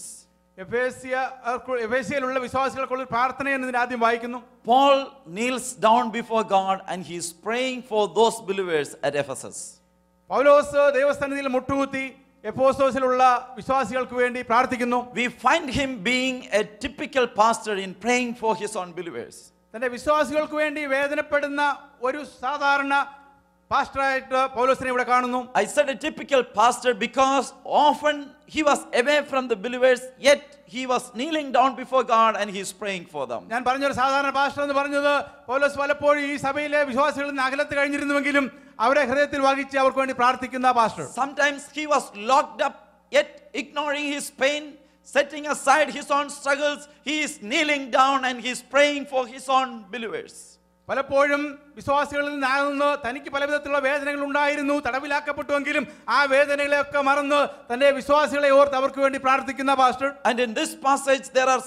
എഫേസ്യയിലുള്ള വിശ്വാസികൾക്കുള്ള പ്രാർത്ഥന എന്നതിന് ആദ്യം വായിക്കുന്നു. Paul kneels down before God and he is praying for those believers at Ephesus. പൗലോസ് ദൈവസന്നിധിയിൽ മുട്ടുകുത്തി എഫേസോസിലുള്ള വിശ്വാസികൾക്ക് വേണ്ടി പ്രാർത്ഥിക്കുന്നു. We find him being a typical pastor in praying for his own believers. തന്റെ വിശ്വാസികൾക്ക് വേണ്ടി വേദനപ്പെടുന്ന ഒരു സാധാരണ പാസ്റ്ററായിട്ട് പൗലോസിനെ ഇവിടെ കാണുന്നു. I said a typical pastor because often he was away from the believers, yet he was kneeling down before God and he is praying for them. ഞാൻ പറഞ്ഞൊരു സാധാരണ പാസ്റ്റർ എന്ന് പറഞ്ഞത് പൗലോസ് പലപ്പോഴും ഈ സഭയിലെ വിശ്വാസികളിൽ നിന്ന് അകലത്ത് കഴിഞ്ഞിരുന്നുവെങ്കിലും അവരെ ഹൃദയത്തിൽ വഹിച്ച് അവർക്ക് വേണ്ടി പ്രാർത്ഥിക്കുന്ന pastor. Sometimes he was locked up, yet ignoring his pain, setting aside his own struggles, he is kneeling down and he is praying for his own believers. പലപ്പോഴും വിശ്വാസികളിൽ നിന്ന് തനിക്ക് പല വിധത്തിലുള്ള വേദനകൾ ഉണ്ടായിരുന്നു, തടവിലാക്കപ്പെട്ടുവെങ്കിലും ആ വേദനകളെയൊക്കെ മറന്ന് തന്റെ വിശ്വാസികളെ ഓർത്ത് അവർക്ക് വേണ്ടി പ്രാർത്ഥിക്കുന്ന pastor. And in this passage there are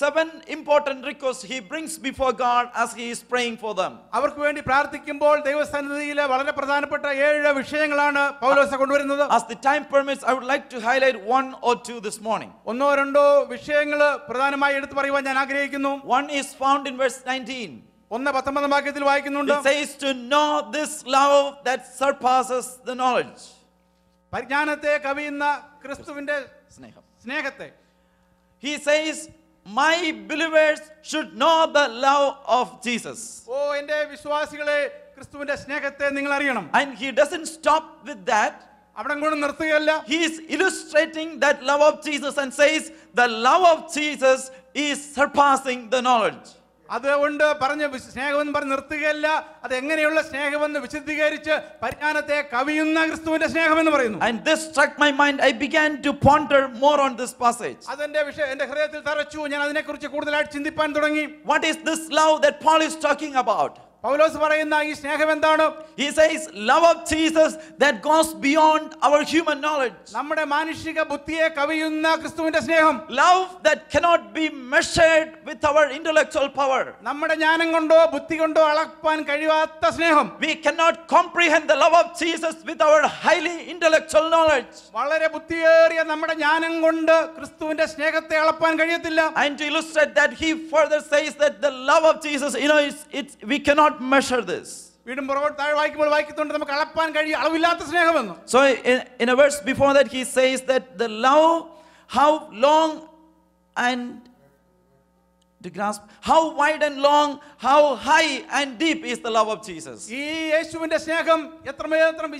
7 important requests he brings before God as he is praying for them. അവർക്ക് വേണ്ടി പ്രാർത്ഥിക്കുമ്പോൾ ദൈവസന്നിധിയിലെ വളരെ പ്രധാനപ്പെട്ട 7 വിഷയങ്ങളാണ് പൗലോസ് കൊണ്ടുവരുന്നത്. As the time permits, I would like to highlight 1 or 2 this morning. 1-2 വിഷയങ്ങൾ പ്രധാനമായി എടുത്തു പറയുവാൻ ഞാൻ ആഗ്രഹിക്കുന്നു. One is found in verse 19. 1:19 വാക്യത്തിൽ വായിക്കുന്നുണ്ട്. It says to know this love that surpasses the knowledge. പരിജ്ഞാനത്തെ കവിയുന്ന ക്രിസ്തുവിന്റെ സ്നേഹത്തെ. He says my believers should know the love of Jesus. ഓ എൻ്റെ വിശ്വാസികളെ ക്രിസ്തുവിന്റെ സ്നേഹത്തെ നിങ്ങൾ അറിയണം. And he doesn't stop with that. അവിടെ കൊണ്ട് നിർത്തുകയല്ല. He is illustrating that love of Jesus and says the love of Jesus is surpassing the knowledge. അതുകൊണ്ട് പറഞ്ഞ് സ്നേഹമെന്ന് പറഞ്ഞ് നിർത്തുകയല്ല, അത് എങ്ങനെയുള്ള സ്നേഹമെന്ന് വിശദീകരിച്ച് പരിജ്ഞാനത്തെ കവിയുന്ന ക്രിസ്തുവിന്റെ സ്നേഹമെന്ന് പറയുന്നു. And this struck my mind. I began to ponder more on this passage. അതെന്റെ വിഷയം എന്റെ ഹൃദയത്തിൽ തറച്ചു. ഞാൻ അതിനെക്കുറിച്ച് കൂടുതലായിട്ട് ചിന്തിപ്പാൻ തുടങ്ങി. What is this love that Paul is talking about? പൗലോസ് പറയുന്ന ഈ സ്നേഹം എന്താണ്? He says love of Jesus that goes beyond our human knowledge. നമ്മുടെ മാനുഷിക ബുദ്ധിയെ കവിയുന്ന ക്രിസ്തുവിന്റെ സ്നേഹം. Love that cannot be measured with our intellectual power. നമ്മുടെ ജ്ഞാനം കൊണ്ടോ ബുദ്ധി കൊണ്ടോ അളക്കാൻ കഴിയാത്ത സ്നേഹം. We cannot comprehend the love of Jesus with our highly intellectual knowledge. വളരെ ബുദ്ധിയേറിയ നമ്മുടെ ജ്ഞാനം കൊണ്ട് ക്രിസ്തുവിന്റെ സ്നേഹത്തെ അളക്കാൻ കഴിയത്തില്ല. And to illustrate that, he further says that the love of Jesus, it's we cannot measure this. വീണ്ടും പുറകോട്ട് താഴെ വായിക്കുമ്പോൾ വായിക്കുന്നുണ്ട് നമുക്ക് അളക്കാൻ കഴിയും അളവില്ലാത്ത സ്നേഹമെന്ന്. So in a verse before that, he says that the love, how long and to grasp, how wide and long, how high and deep is the love of Jesus. ഈ യേശുവിന്റെ സ്നേഹം എത്രമാത്രം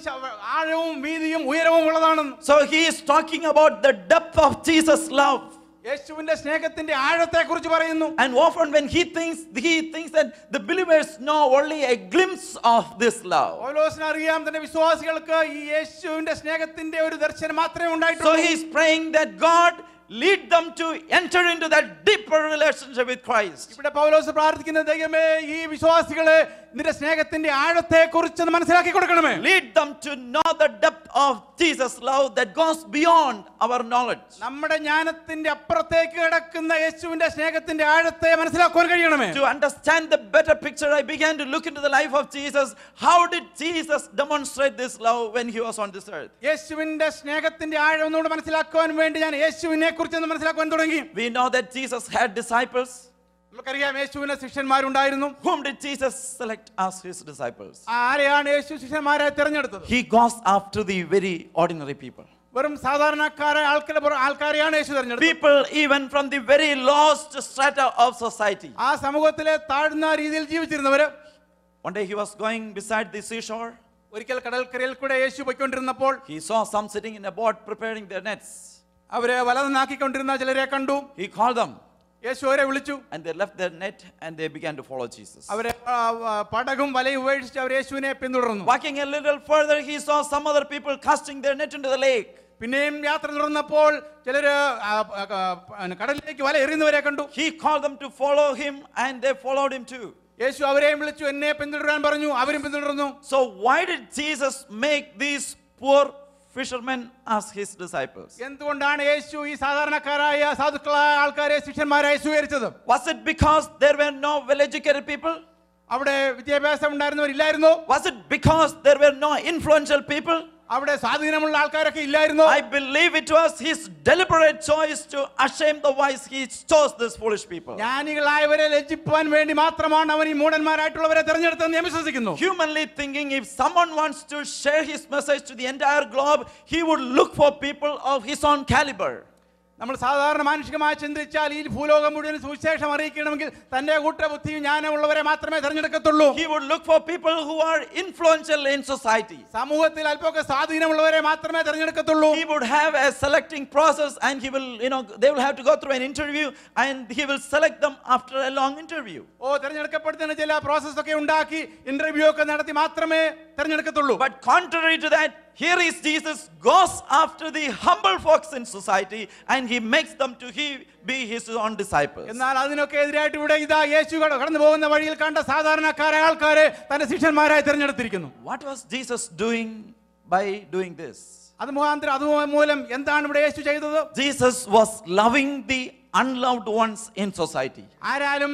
ആഴവും വീതിയും ഉയരവും ഉള്ളതാണെന്ന്. So he is talking about the depth of Jesus' love. യേശുവിന്റെ സ്നേഹത്തിന്റെ ആഴത്തെ കുറിച്ച് പറയുന്നു. And often when he thinks that the believers know only a glimpse of this love. പൗലോസിന് അറിയാം തന്റെ വിശ്വാസികൾക്ക് ഈ യേശുവിന്റെ സ്നേഹത്തിന്റെ ഒരു ദർശനം മാത്രമേ So ഉണ്ടായിട്ടുള്ളൂ. he is praying that God lead them to enter into that deeper relationship with Christ. ഇവിടെ പൗലോസ് പ്രാർത്ഥിക്കുന്ന ദൈവമേ ഈ വിശ്വാസികളെ നിന്റെ സ്നേഹത്തിന്റെ ആഴത്തെ കുറിച്ച് മനസ്സിലാക്കി കൊടുക്കണമേ. Lead them to know the depth of Jesus' love that goes beyond our knowledge. നമ്മുടെ ജ്ഞാനത്തിന്റെ അപ്പുറത്തേക്ക് കിടക്കുന്ന യേശുവിന്റെ സ്നേഹത്തിന്റെ ആഴത്തെ മനസ്സിലാക്കാൻ കഴിയണമേ. To understand the better picture, I began to look into the life of Jesus. How did Jesus demonstrate this love when he was on this earth? യേശുവിന്റെ സ്നേഹത്തിന്റെ ആഴം ഒന്നുകൂടെ മനസ്സിലാക്കാൻ വേണ്ടി ഞാൻ യേശുവിനെ കുറിച്ച് മനസ്സിലാക്കാൻ തുടങ്ങി. We know that Jesus had disciples. നമുക്കറിയാം യേശുവിന് ശിഷ്യന്മാരുണ്ടായിരുന്നു. Whom did Jesus select as his disciples? ആരെയാണ് യേശു ശിഷ്യന്മാരെ തിരഞ്ഞെടുത്തത്? He goes after the very ordinary people. വെറും സാധാരണക്കാരെ ആൾക്കാരെയാണ് യേശു തിരഞ്ഞെടുത്തത്. People even from the very lowest strata of society. ആ സമൂഹത്തിലെ താഴ്ന്ന രീതിയിൽ ജീവിച്ചിരുന്നവര്. One day he was going beside the seashore. ഒരിക്കൽ കടൽക്കരയിൽ കൂടെ യേശു പോയിക്കൊണ്ടിരുന്നപ്പോൾ He saw some sitting in a boat preparing their nets. അവരെ വലനാക്കിക്കൊണ്ടിരുന്ന ചിലരെ കണ്ടു. He called them. യേശു അവരെ വിളിച്ചു. And they left their net and they began to follow Jesus. അവരെ പടകും വലയും ഉപേക്ഷിച്ച് അവർ യേശുവിനെ പിന്തുടർന്നു. Walking a little further, he saw some other people casting their net into the lake. പിന്നെയും യാത്ര തുടർന്നപ്പോൾ ചിലര് കടലിലേക്ക് വല എറിയുന്നവരെ കണ്ടു. He called them to follow him and they followed him too. യേശു അവരെയും വിളിച്ചു, എന്നെ പിന്തുടരാൻ പറഞ്ഞു, അവരും പിന്തുടർന്നു. So why did Jesus make these poor fishermen as his disciples? എന്തുകൊണ്ടാണ് യേശു ഈ സാധാരണക്കാരായ സാധുക്കളായ ആൾക്കാരെ ശിഷ്യന്മാരായി സ്വീകരിച്ചത്? Was it because there were no well-educated people? അവിടെ വിദ്യാഭ്യാസം ഉണ്ടായിരുന്നവരില്ലായിരുന്നോ? Was it because there were no influential people? അവിടെ സ്വാധീനമുള്ള ആൾക്കാരൊക്കെ ഇല്ലായിരുന്നോ? I believe it was his deliberate choice to shame the wise. He chose these foolish people. ജ്ഞാനികളായവരെ ലജ്ജിപ്പാൻ വേണ്ടി മാത്രമാണ് അവൻ ഈ മൂഢന്മാരായിട്ടുള്ളവരെ തിരഞ്ഞെടുത്തതെന്ന് ഞാൻ വിശ്വസിക്കുന്നു. Humanly thinking, if someone wants to share his message to the entire globe, he would look for people of his own caliber. നമ്മൾ സാധാരണ മാനുഷികമായി ചിന്തിച്ചാൽ ഈ ഭൂലോകം മുഴുവൻ സുവിശേഷം അറിയിക്കണമെങ്കിൽ തന്റെ കൂട്ടബുദ്ധിയും ജ്ഞാനമുള്ളവരെ മാത്രമേ തിരഞ്ഞെടുക്കത്തുള്ളൂ. He would look for people who are influential in society. സമൂഹത്തിൽ അല്പമൊക്കെ സ്വാധീനമുള്ളവരെ മാത്രമേ തിരഞ്ഞെടുക്കത്തുള്ളൂ. He would have a selecting process and he will, they will have to go through an interview and he will select them after a long interview. തിരഞ്ഞെടുക്കപ്പെടുന്ന ചില process ഒക്കെ ഉണ്ടാക്കി interview ഒക്കെ നടത്തി മാത്രമേ തിരഞ്ഞെടുക്കത്തുള്ളൂ. But contrary to that, here is Jesus goes after the humble folks in society and he makes them to be his own disciples. എന്നാൽ അതിനൊക്കെ എതിരായിട്ട് ഇവിടെ ഇതാ യേശു കടന്നു പോകുന്ന വഴിയിൽ കണ്ട സാധാരണക്കാരായ ആൾക്കാരെ തന്റെ ശിഷ്യന്മാരായി തിരഞ്ഞെടുത്തിരിക്കുന്നു. What was Jesus doing by doing this? അതുമൂലം എന്താണ് ഇവിടെ യേശു ചെയ്തത്? Jesus was loving the unloved ones in society. ആരാലും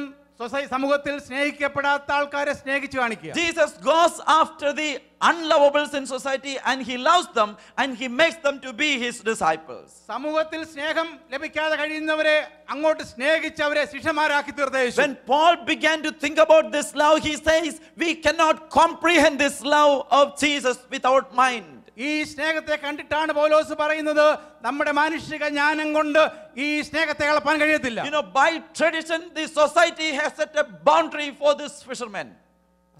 സമൂഹത്തിൽ സ്നേഹിക്കപ്പെടാത്ത ആൾക്കാരെ സ്നേഹിച്ചു കാണിക്കുക. Jesus goes after the unlovables in society and he loves them and he makes them to be his disciples. സമൂഹത്തിൽ സ്നേഹം ലഭിക്കാതെ കഴിയുന്നവരെ അങ്ങോട്ട് സ്നേഹിച്ച് അവരെ ശിഷ്യന്മാരാക്കി തീർത്ത യേശു. When Paul began to think about this love, he says we cannot comprehend this love of Jesus with our mind. ഈ സ്നേഹത്തെ കണ്ടിട്ടാണ് പൗലോസ് പറയുന്നത് നമ്മുടെ മാനുഷിക ജ്ഞാനം കൊണ്ട് ഈ സ്നേഹത്തെ അളക്കാൻ കഴിയത്തില്ല. By tradition the society has set a boundary for this fisherman.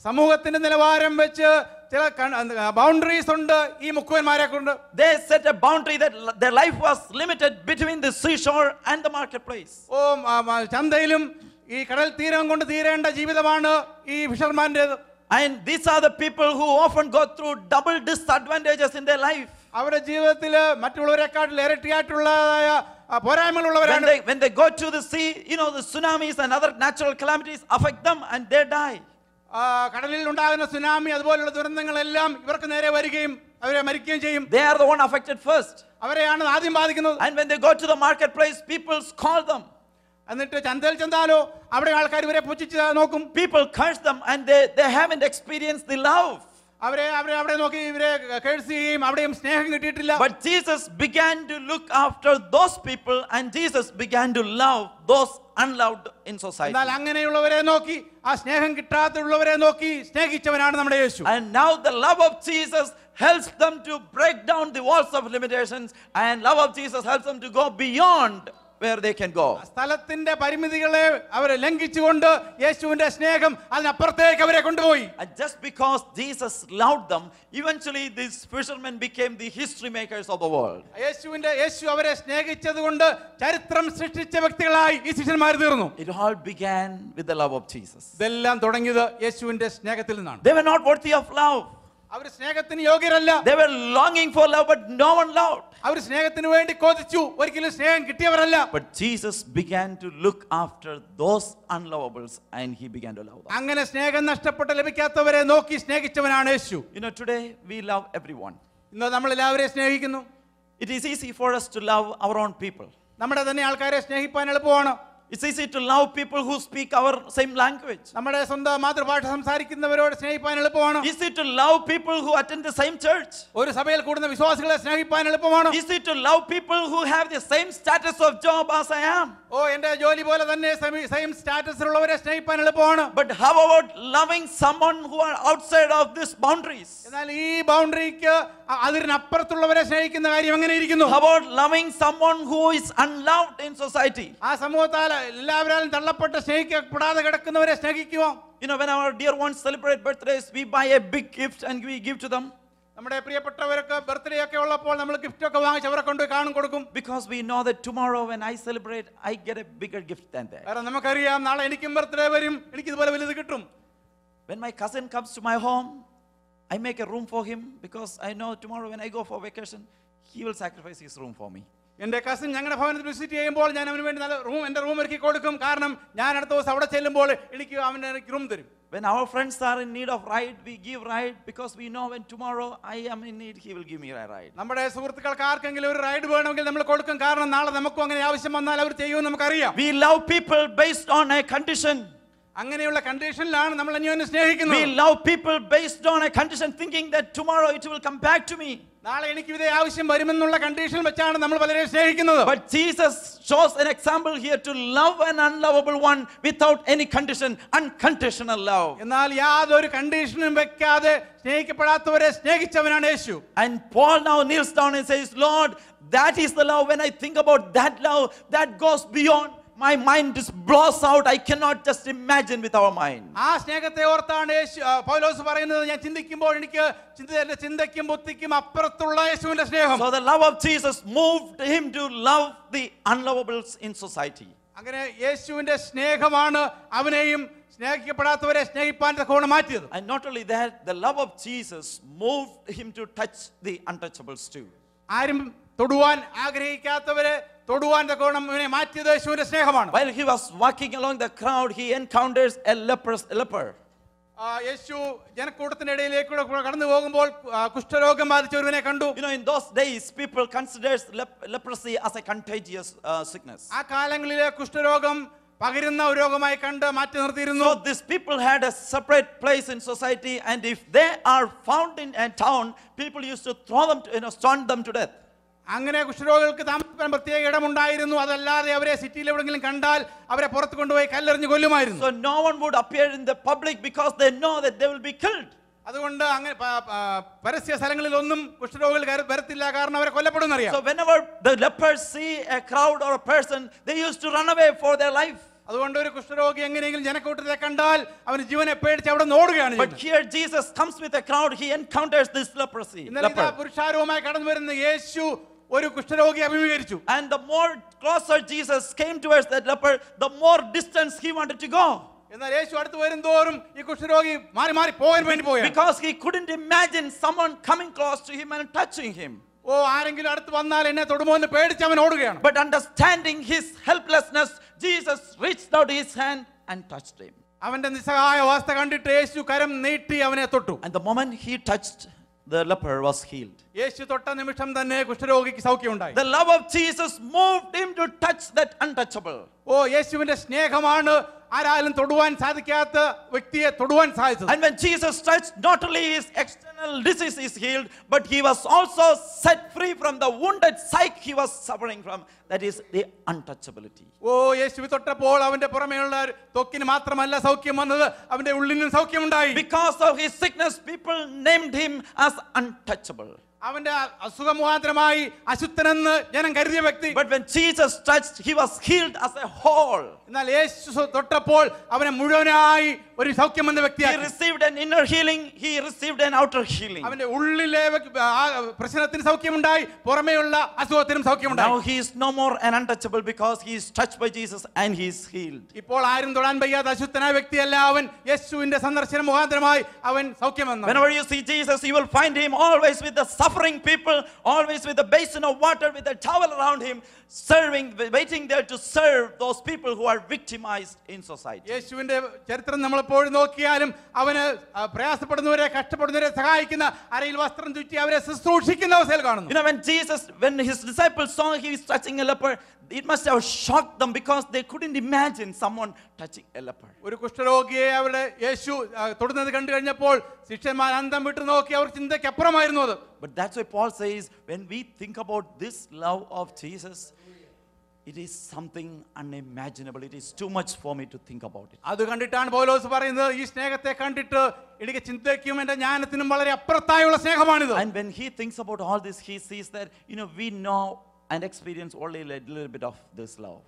സമൂഹത്തിന്റെ നിലവാരം വെച്ച് ചില ബൗണ്ടറീസ് ഉണ്ട് ഈ മുക്കുവന്മാരെ കൊണ്ട്. They set a boundary that their life was limited between the seashore and the marketplace. ചന്തയിലും ഈ കടൽ തീരം കൊണ്ട് തീരേണ്ട ജീവിതമാണ് ഈ ഫിഷർമാന്റേത്. And these are the people who often go through double disadvantages in their life. അവരുടെ ജീവിതത്തിൽ മറ്റുള്ളവരെക്കാട്ടിൽ ഇരട്ടിയായിട്ടുള്ളതായ പോരായ്മകളുള്ളവരാണ്. When they go to the sea, the tsunamis and other natural calamities affect them and they die. കടലിൽ ഉണ്ടാകുന്ന tsunami അതുപോലുള്ള ദുരന്തങ്ങളെല്ലാം ഇവർക്ക് നേരെ വരികയും അവരെ മരിക്കുകയും ചെയ്യും. They are the one affected first. അവരെയാണ് ആദ്യം ബാധിക്കുന്നത്. And when they go to the marketplace, people scold them. എന്നിട്ട് ചന്തയിൽ ചെന്നാലോ അവിടെ ആൾക്കാർ ഇവരെ പുച്ഛിച്ച് നോക്കും. People curse them and they haven't experienced the love. അവരെ അവിടെ നോക്കി ഇവരെ കേഴ്സ് ചെയ്യും. അവിടെയും സ്നേഹം കിട്ടിയിട്ടില്ല. But Jesus began to look after those people and Jesus began to love those unloved in society. എന്നാൽ അങ്ങനെയുള്ളവരെ നോക്കി, ആ സ്നേഹം കിട്ടാത്തുള്ളവരെ നോക്കി സ്നേഹിച്ചവനാണ് നമ്മുടെ യേശു. And now the love of Jesus helps them to break down the walls of limitations, and love of Jesus helps them to go beyond where they can go. സ്ഥലത്തിന്റെ പരിമിതികളെ അവരെ ലംഘിച്ചുകൊണ്ട് യേശുവിന്റെ സ്നേഹം അതിനപ്പുറത്തേക്ക് അവരെ കൊണ്ടുപോയി. And just because Jesus loved them, eventually these fishermen became the history makers of the world. യേശു അവരെ സ്നേഹിച്ചതുകൊണ്ട് ചരിത്രം സൃഷ്ടിച്ച വ്യക്തികളായി ഈ ശിഷ്യന്മാർ തീർന്നു. It all began with the love of Jesus. ഇതെല്ലാം തുടങ്ങിയത് യേശുവിന്റെ സ്നേഹത്തിൽ നിന്നാണ്. They were not worthy of love. അവർ സ്നേഹത്തിന് യോഗ്യരല്ല. They were longing for love, but no one loved. അവർ സ്നേഹത്തിന് വേണ്ടി കൊതിച്ചു, ഒരിക്കലും സ്നേഹം കിട്ടിയവരല്ല. But Jesus began to look after those unlovables and he began to love them. അങ്ങനെ സ്നേഹം നഷ്ടപ്പെട്ട് ലഭിക്കാത്തവരെ നോക്കി സ്നേഹിച്ചവനാണ് യേശു. Today we love everyone. ഇന്ന് നമ്മൾ എല്ലാവരെയും സ്നേഹിക്കുന്നു. It is easy for us to love our own people. നമ്മുടെ തന്നെ ആൾക്കാരെ സ്നേഹിപ്പാൻ എളുപ്പമാണ്. It's easy to love people who speak our same language. നമ്മുടെ സ്വന്തം മാതൃഭാഷ സംസാരിക്കുന്നവരോട് സ്നേഹിപ്പാൻ എളുപ്പമാണ്. Easy to love people who attend the same church. ഒരു സഭയിൽ കൂടുന്ന വിശ്വാസികളെ സ്നേഹിപ്പാൻ എളുപ്പമാണ്. Easy to love people who have the same status of job as I am. എൻ്റെ ജോലി പോലെ തന്നെ സെയിം സ്റ്റാറ്റസിലുള്ളവരെ സ്നേഹിപ്പാൻ എളുപ്പമാണ്. But how about loving someone who are outside of these boundaries? എന്നാൽ ഈ ബൗണ്ടറിക്ക് അതിനപ്പുറത്തുള്ളവരെ സ്നേഹിക്കുന്ന കാര്യം എങ്ങനെ ഇരിക്കുന്നു? How about loving someone who is unloved in society? ആ സമൂഹത്താൽ എല്ലാവരും തള്ളപ്പെട്ട് സ്നേഹിക്കപ്പെടാതെ കിടക്കുന്നവരെ സ്നേഹിക്കുക. When our dear ones celebrate birthdays, we buy a big gift and we give to them. നമ്മുടെ പ്രിയപ്പെട്ടവർക്ക് ബർത്ത്ഡേ ഒക്കെ ഉള്ളപ്പോൾ നമ്മൾ ഗിഫ്റ്റ് ഒക്കെ വാങ്ങിച്ച് അവരെ കൊണ്ട് കാണും കൊടുക്കും. Because we know that tomorrow when I celebrate, I get a bigger gift than that. കാരണം നമുക്കറിയാം നാളെ എനിക്കും ബർത്ത്ഡേ വരും, എനിക്ക് ഇതുപോലെ വലുത് കിട്ടും. When my cousin comes to my home, I make a room for him because I know tomorrow when I go for vacation, he will sacrifice his room for me. എൻ്റെ കസിൻ ഞങ്ങളുടെ ഭവനത്തിൽ visit ചെയ്യുമ്പോൾ ഞാൻ അവന് വേണ്ടി നല്ല എൻ്റെ room ഒരുക്കി കൊടുക്കും. കാരണം ഞാൻ അടുത്ത ദിവസം അവിടെ ചെല്ലുമ്പോൾ എനിക്ക് റൂം തരും. When our friends are in need of ride, we give ride because we know when tomorrow I am in need, he will give me a ride. നമ്മുടെ സുഹൃത്തുക്കൾക്ക് ആർക്കെങ്കിലും ഒരു റൈഡ് വേണമെങ്കിൽ നമ്മൾ കൊടുക്കും. കാരണം നാളെ നമുക്കും അങ്ങനെ ആവശ്യം വന്നാൽ അവർ ചെയ്യുമെന്ന് നമുക്കറിയാം. We love people based on a condition. അങ്ങനെയുള്ള കണ്ടീഷനിലാണ് നമ്മൾ അന്യോന്യം സ്നേഹിക്കുന്നത്. We love people based on a condition, thinking that tomorrow it will come back to me. നാളെ എനിക്ക് ഇതേ ആവശ്യം വരുമെന്നുള്ള കണ്ടീഷൻ വെച്ചാണ് നമ്മൾ പലരെയും സ്നേഹിക്കുന്നത്. But Jesus shows an example here to love an unlovable one without any condition, unconditional love. എന്നാൽ യാതൊരു കണ്ടീഷനും വെക്കാതെ സ്നേഹിക്കപ്പെടാത്തവരെ സ്നേഹിച്ചവനാണ് യേശു. And Paul now kneels down and says, Lord, that is the love. When I think about that love, that goes beyond. My mind just blows out. I cannot just imagine with our mind. ആ സ്നേഹത്തെ ഓർത്താണ് പൗലോസ് പറയുന്നത്. ഞാൻ ചിന്തിക്കുമ്പോൾ എനിക്ക് ചിന്തയ്ക്കും ബുദ്ധിക്കും അപ്പുറത്തുള്ള യേശുവിന്റെ സ്നേഹം. So the love of Jesus moved him to love the unlovables in society. അങ്ങനെ യേശുവിന്റെ സ്നേഹമാണ് അവനെയും സ്നേഹിക്കപ്പെടാത്തവരെ സ്നേഹിപ്പാൻ തക്കവണ്ണം മാറ്റിയത്. And not only that, the love of Jesus moved him to touch the untouchables too. ആരും തൊടുവാൻ ആഗ്രഹിക്കാത്തവരെ തൊടുവാൻ തക്കവണ്ണം ഇവനെ മാറ്റിയത് യേശുവിന്റെ സ്നേഹമാണ്. While he was walking along the crowd, he encounters a leper. യേശു ജനക്കൂട്ടത്തിന്റെ ഇടയിലേക്ക് കടന്നു പോകുമ്പോൾ കുഷ്ഠരോഗം ബാധിച്ച ഒരുവനെ കണ്ടു. In those days, people considered leprosy as a contagious sickness. ആ കാലങ്ങളിലെ കുഷ്ഠരോഗം പകരുന്ന ഒരു രോഗമായി കണ്ട് മാറ്റി നിർത്തിയിരുന്നു. So these people had a separate place in society, and if they are found in a town, people used to throw them stone them to death. അങ്ങനെ കുഷ്ഠരോഗികൾക്ക് താമസിക്കാൻ പ്രത്യേക ഇടമുണ്ടായിരുന്നു. അതല്ലാതെ അവരെ സിറ്റിയിൽ എവിടെയെങ്കിലും കണ്ടാൽ അവരെ പുറത്ത് കൊണ്ടുപോയി കല്ലെറിഞ്ഞ് കൊല്ലുമായിരുന്നു. So no one would appear in the public because they know that they will be killed. അതുകൊണ്ട് അങ്ങനെ പരസ്യ സ്ഥലങ്ങളിലൊന്നും കുഷ്ഠരോഗികൾ വരത്തില്ല, കാരണം അവരെ കൊല്ലപ്പെടുമെന്നറിയാം. So whenever the lepers see a crowd or a person, they used to run away for their life. അതുകൊണ്ട് ഒരു കുഷ്ഠരോഗി എങ്ങനെയെങ്കിലും ജനക്കൂട്ടത്തെ കണ്ടാൽ അവന് ജീവനെ പേടിച്ച് അവിടെ ഓടുകയാണ്. But here Jesus comes with a crowd. He encounters this leprosy. പുരുഷാരവുമായി കടന്നു വരുന്ന യേശു ഒരു കുഷ്ഠരോഗി അഭിമുഖീകരിച്ചു. And the more closer Jesus came towards that leper, the more distance he wanted to go. എന്നാൽ യേശു അടുത്ത് വരുന്തോറും ഈ കുഷ്ഠരോഗി മാറി മാറി പോകാൻ വേണ്ടി പോയി. Because he couldn't imagine someone coming close to him and touching him. ഓ, ആരെങ്കിലും അടുത്ത് വന്നാൽ എന്നെ തൊടുമോ എന്ന് പേടിച്ച് അവൻ ഓടുകയാണ്. But understanding his helplessness, Jesus reached out his hand and touched him. അവന്റെ നിസ്സഹായ അവസ്ഥ കണ്ടിട്ട് യേശു കരം നീട്ടി അവനെ തൊട്ടു. And the moment he touched, the leper was healed. യേശു തൊട്ട നിമിഷം തന്നെ കുഷ്ഠരോഗിക്ക് സൗഖ്യമുണ്ടായി. The love of Jesus moved him to touch that untouchable. ഓ, യേശുവിന്റെ സ്നേഹമാണ് ആരാലും തൊടുവാൻ സാധിക്കാത്ത വ്യക്തിയെ തൊടുവാൻ സാധിച്ചത്. And when Jesus touched, not only his external disease is healed, but he was also set free from the wounded psyche he was suffering from. That is the untouchability. ഓ, യേശു തൊട്ടപ്പോൾ അവന്റെ പുറമേയുള്ള ത്വക്കിന് മാത്രമല്ല സൗഖ്യം വന്നത്, അവന്റെ ഉള്ളിനും സൗഖ്യമുണ്ടായി. Because of his sickness, people named him as untouchable. അവന്റെ അസുഖം മുഖാന്തരമായി അശുദ്ധനെന്ന് ജനം കരുതിയ വ്യക്തി. But when Jesus touched, he was healed as a whole. എന്നാൽ യേശു തൊട്ടപ്പോൾ അവനെ മുഴുവനായി ഒരു സൗഖ്യം വന്ന He വ്യക്തിയായി. received an inner healing, he received an outer healing. അവന്റെ ഉള്ളിലെ പ്രശ്നത്തിന് സൗഖ്യമുണ്ടായി, പുറമേയുള്ള അസുഖത്തിനും സൗഖ്യമുണ്ടായി. Now he is no more an untouchable because he is touched by Jesus and he is healed. ഇപ്പോൾ ആരും തൊടാൻ വയ്യാത്ത അശുദ്ധനായ വ്യക്തിയല്ല അവൻ. യേശുവിന്റെ സന്ദർശനം മുഖാന്തരമായി അവൻ സൗഖ്യം വന്നു. Whenever you see Jesus, you will find him always with the suffering people, always with a basin of water, with a towel around him, serving, waiting there to serve those people who are victimized in society. യേശുവിന്റെ ചരിത്രം നമ്മൾ എപ്പോഴും നോക്കിയാലും അവന് പ്രയാസപ്പെടുന്നവരെ, കഷ്ടപ്പെടുന്നവരെ സഹായിക്കുന്ന, അരയിൽ വസ്ത്രം ചുറ്റി അവരെ ശുശ്രൂഷിക്കുന്ന അവസ്ഥയിൽ കാണുന്നു. You know, when his disciples saw he was touching a leper, it must have shocked them because they couldn't imagine someone touching a leper. ഒരു കുഷ്ഠരോഗിയെ അവിടെ യേശു തൊടുന്നത് കണ്ടു കഴിഞ്ഞപ്പോൾ ശിഷ്യന്മാർ അന്തം വിട്ടു നോക്കി. അവർ ചിന്തയ്ക്ക് അപ്പുറമായിരുന്നു അത്. But that's why Paul says, when we think about this love of Jesus, it is something unimaginable. It is too much for me to think about it. അത് കണ്ടിട്ടാണ് പൗലോസ് പറയുന്നത്, ഈ സ്നേഹത്തെ കണ്ടിട്ട് എനിക്ക് ചിന്തയ്ക്കും എന്റെ ജ്ഞാനത്തിനും വളരെ അപ്പുറത്തായുള്ള സ്നേഹമാണിത്. And when he thinks about all this, he sees that, we know and experience only a little bit of this love.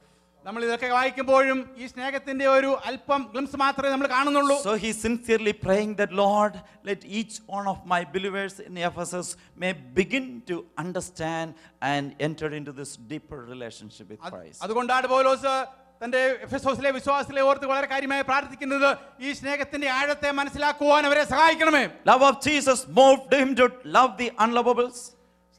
നമ്മൾ ഇതൊക്കെ വായിക്കുമ്പോഴും ഈ സ്നേഹത്തിന്റെ ഒരു അല്പം ഗ്ലിംസ് മാത്രമേ നമ്മൾ കാണുന്നുള്ളൂ. So he is sincerely praying that, Lord, let each one of my believers in Ephesus may begin to understand and enter into this deeper relationship with Christ. അതുകൊണ്ടാണ് പൗലോസ് തന്റെ എഫെസോസിലെ വിശ്വാസികളെ ഓർത്ത് വളരെ കാര്യമായി പ്രാർത്ഥിക്കുന്നത്, ഈ സ്നേഹത്തിന്റെ ആഴത്തെ മനസ്സിലാക്കുവാൻ അവരെ സഹായിക്കണമേ. Love of Jesus moved him to love the unlovables.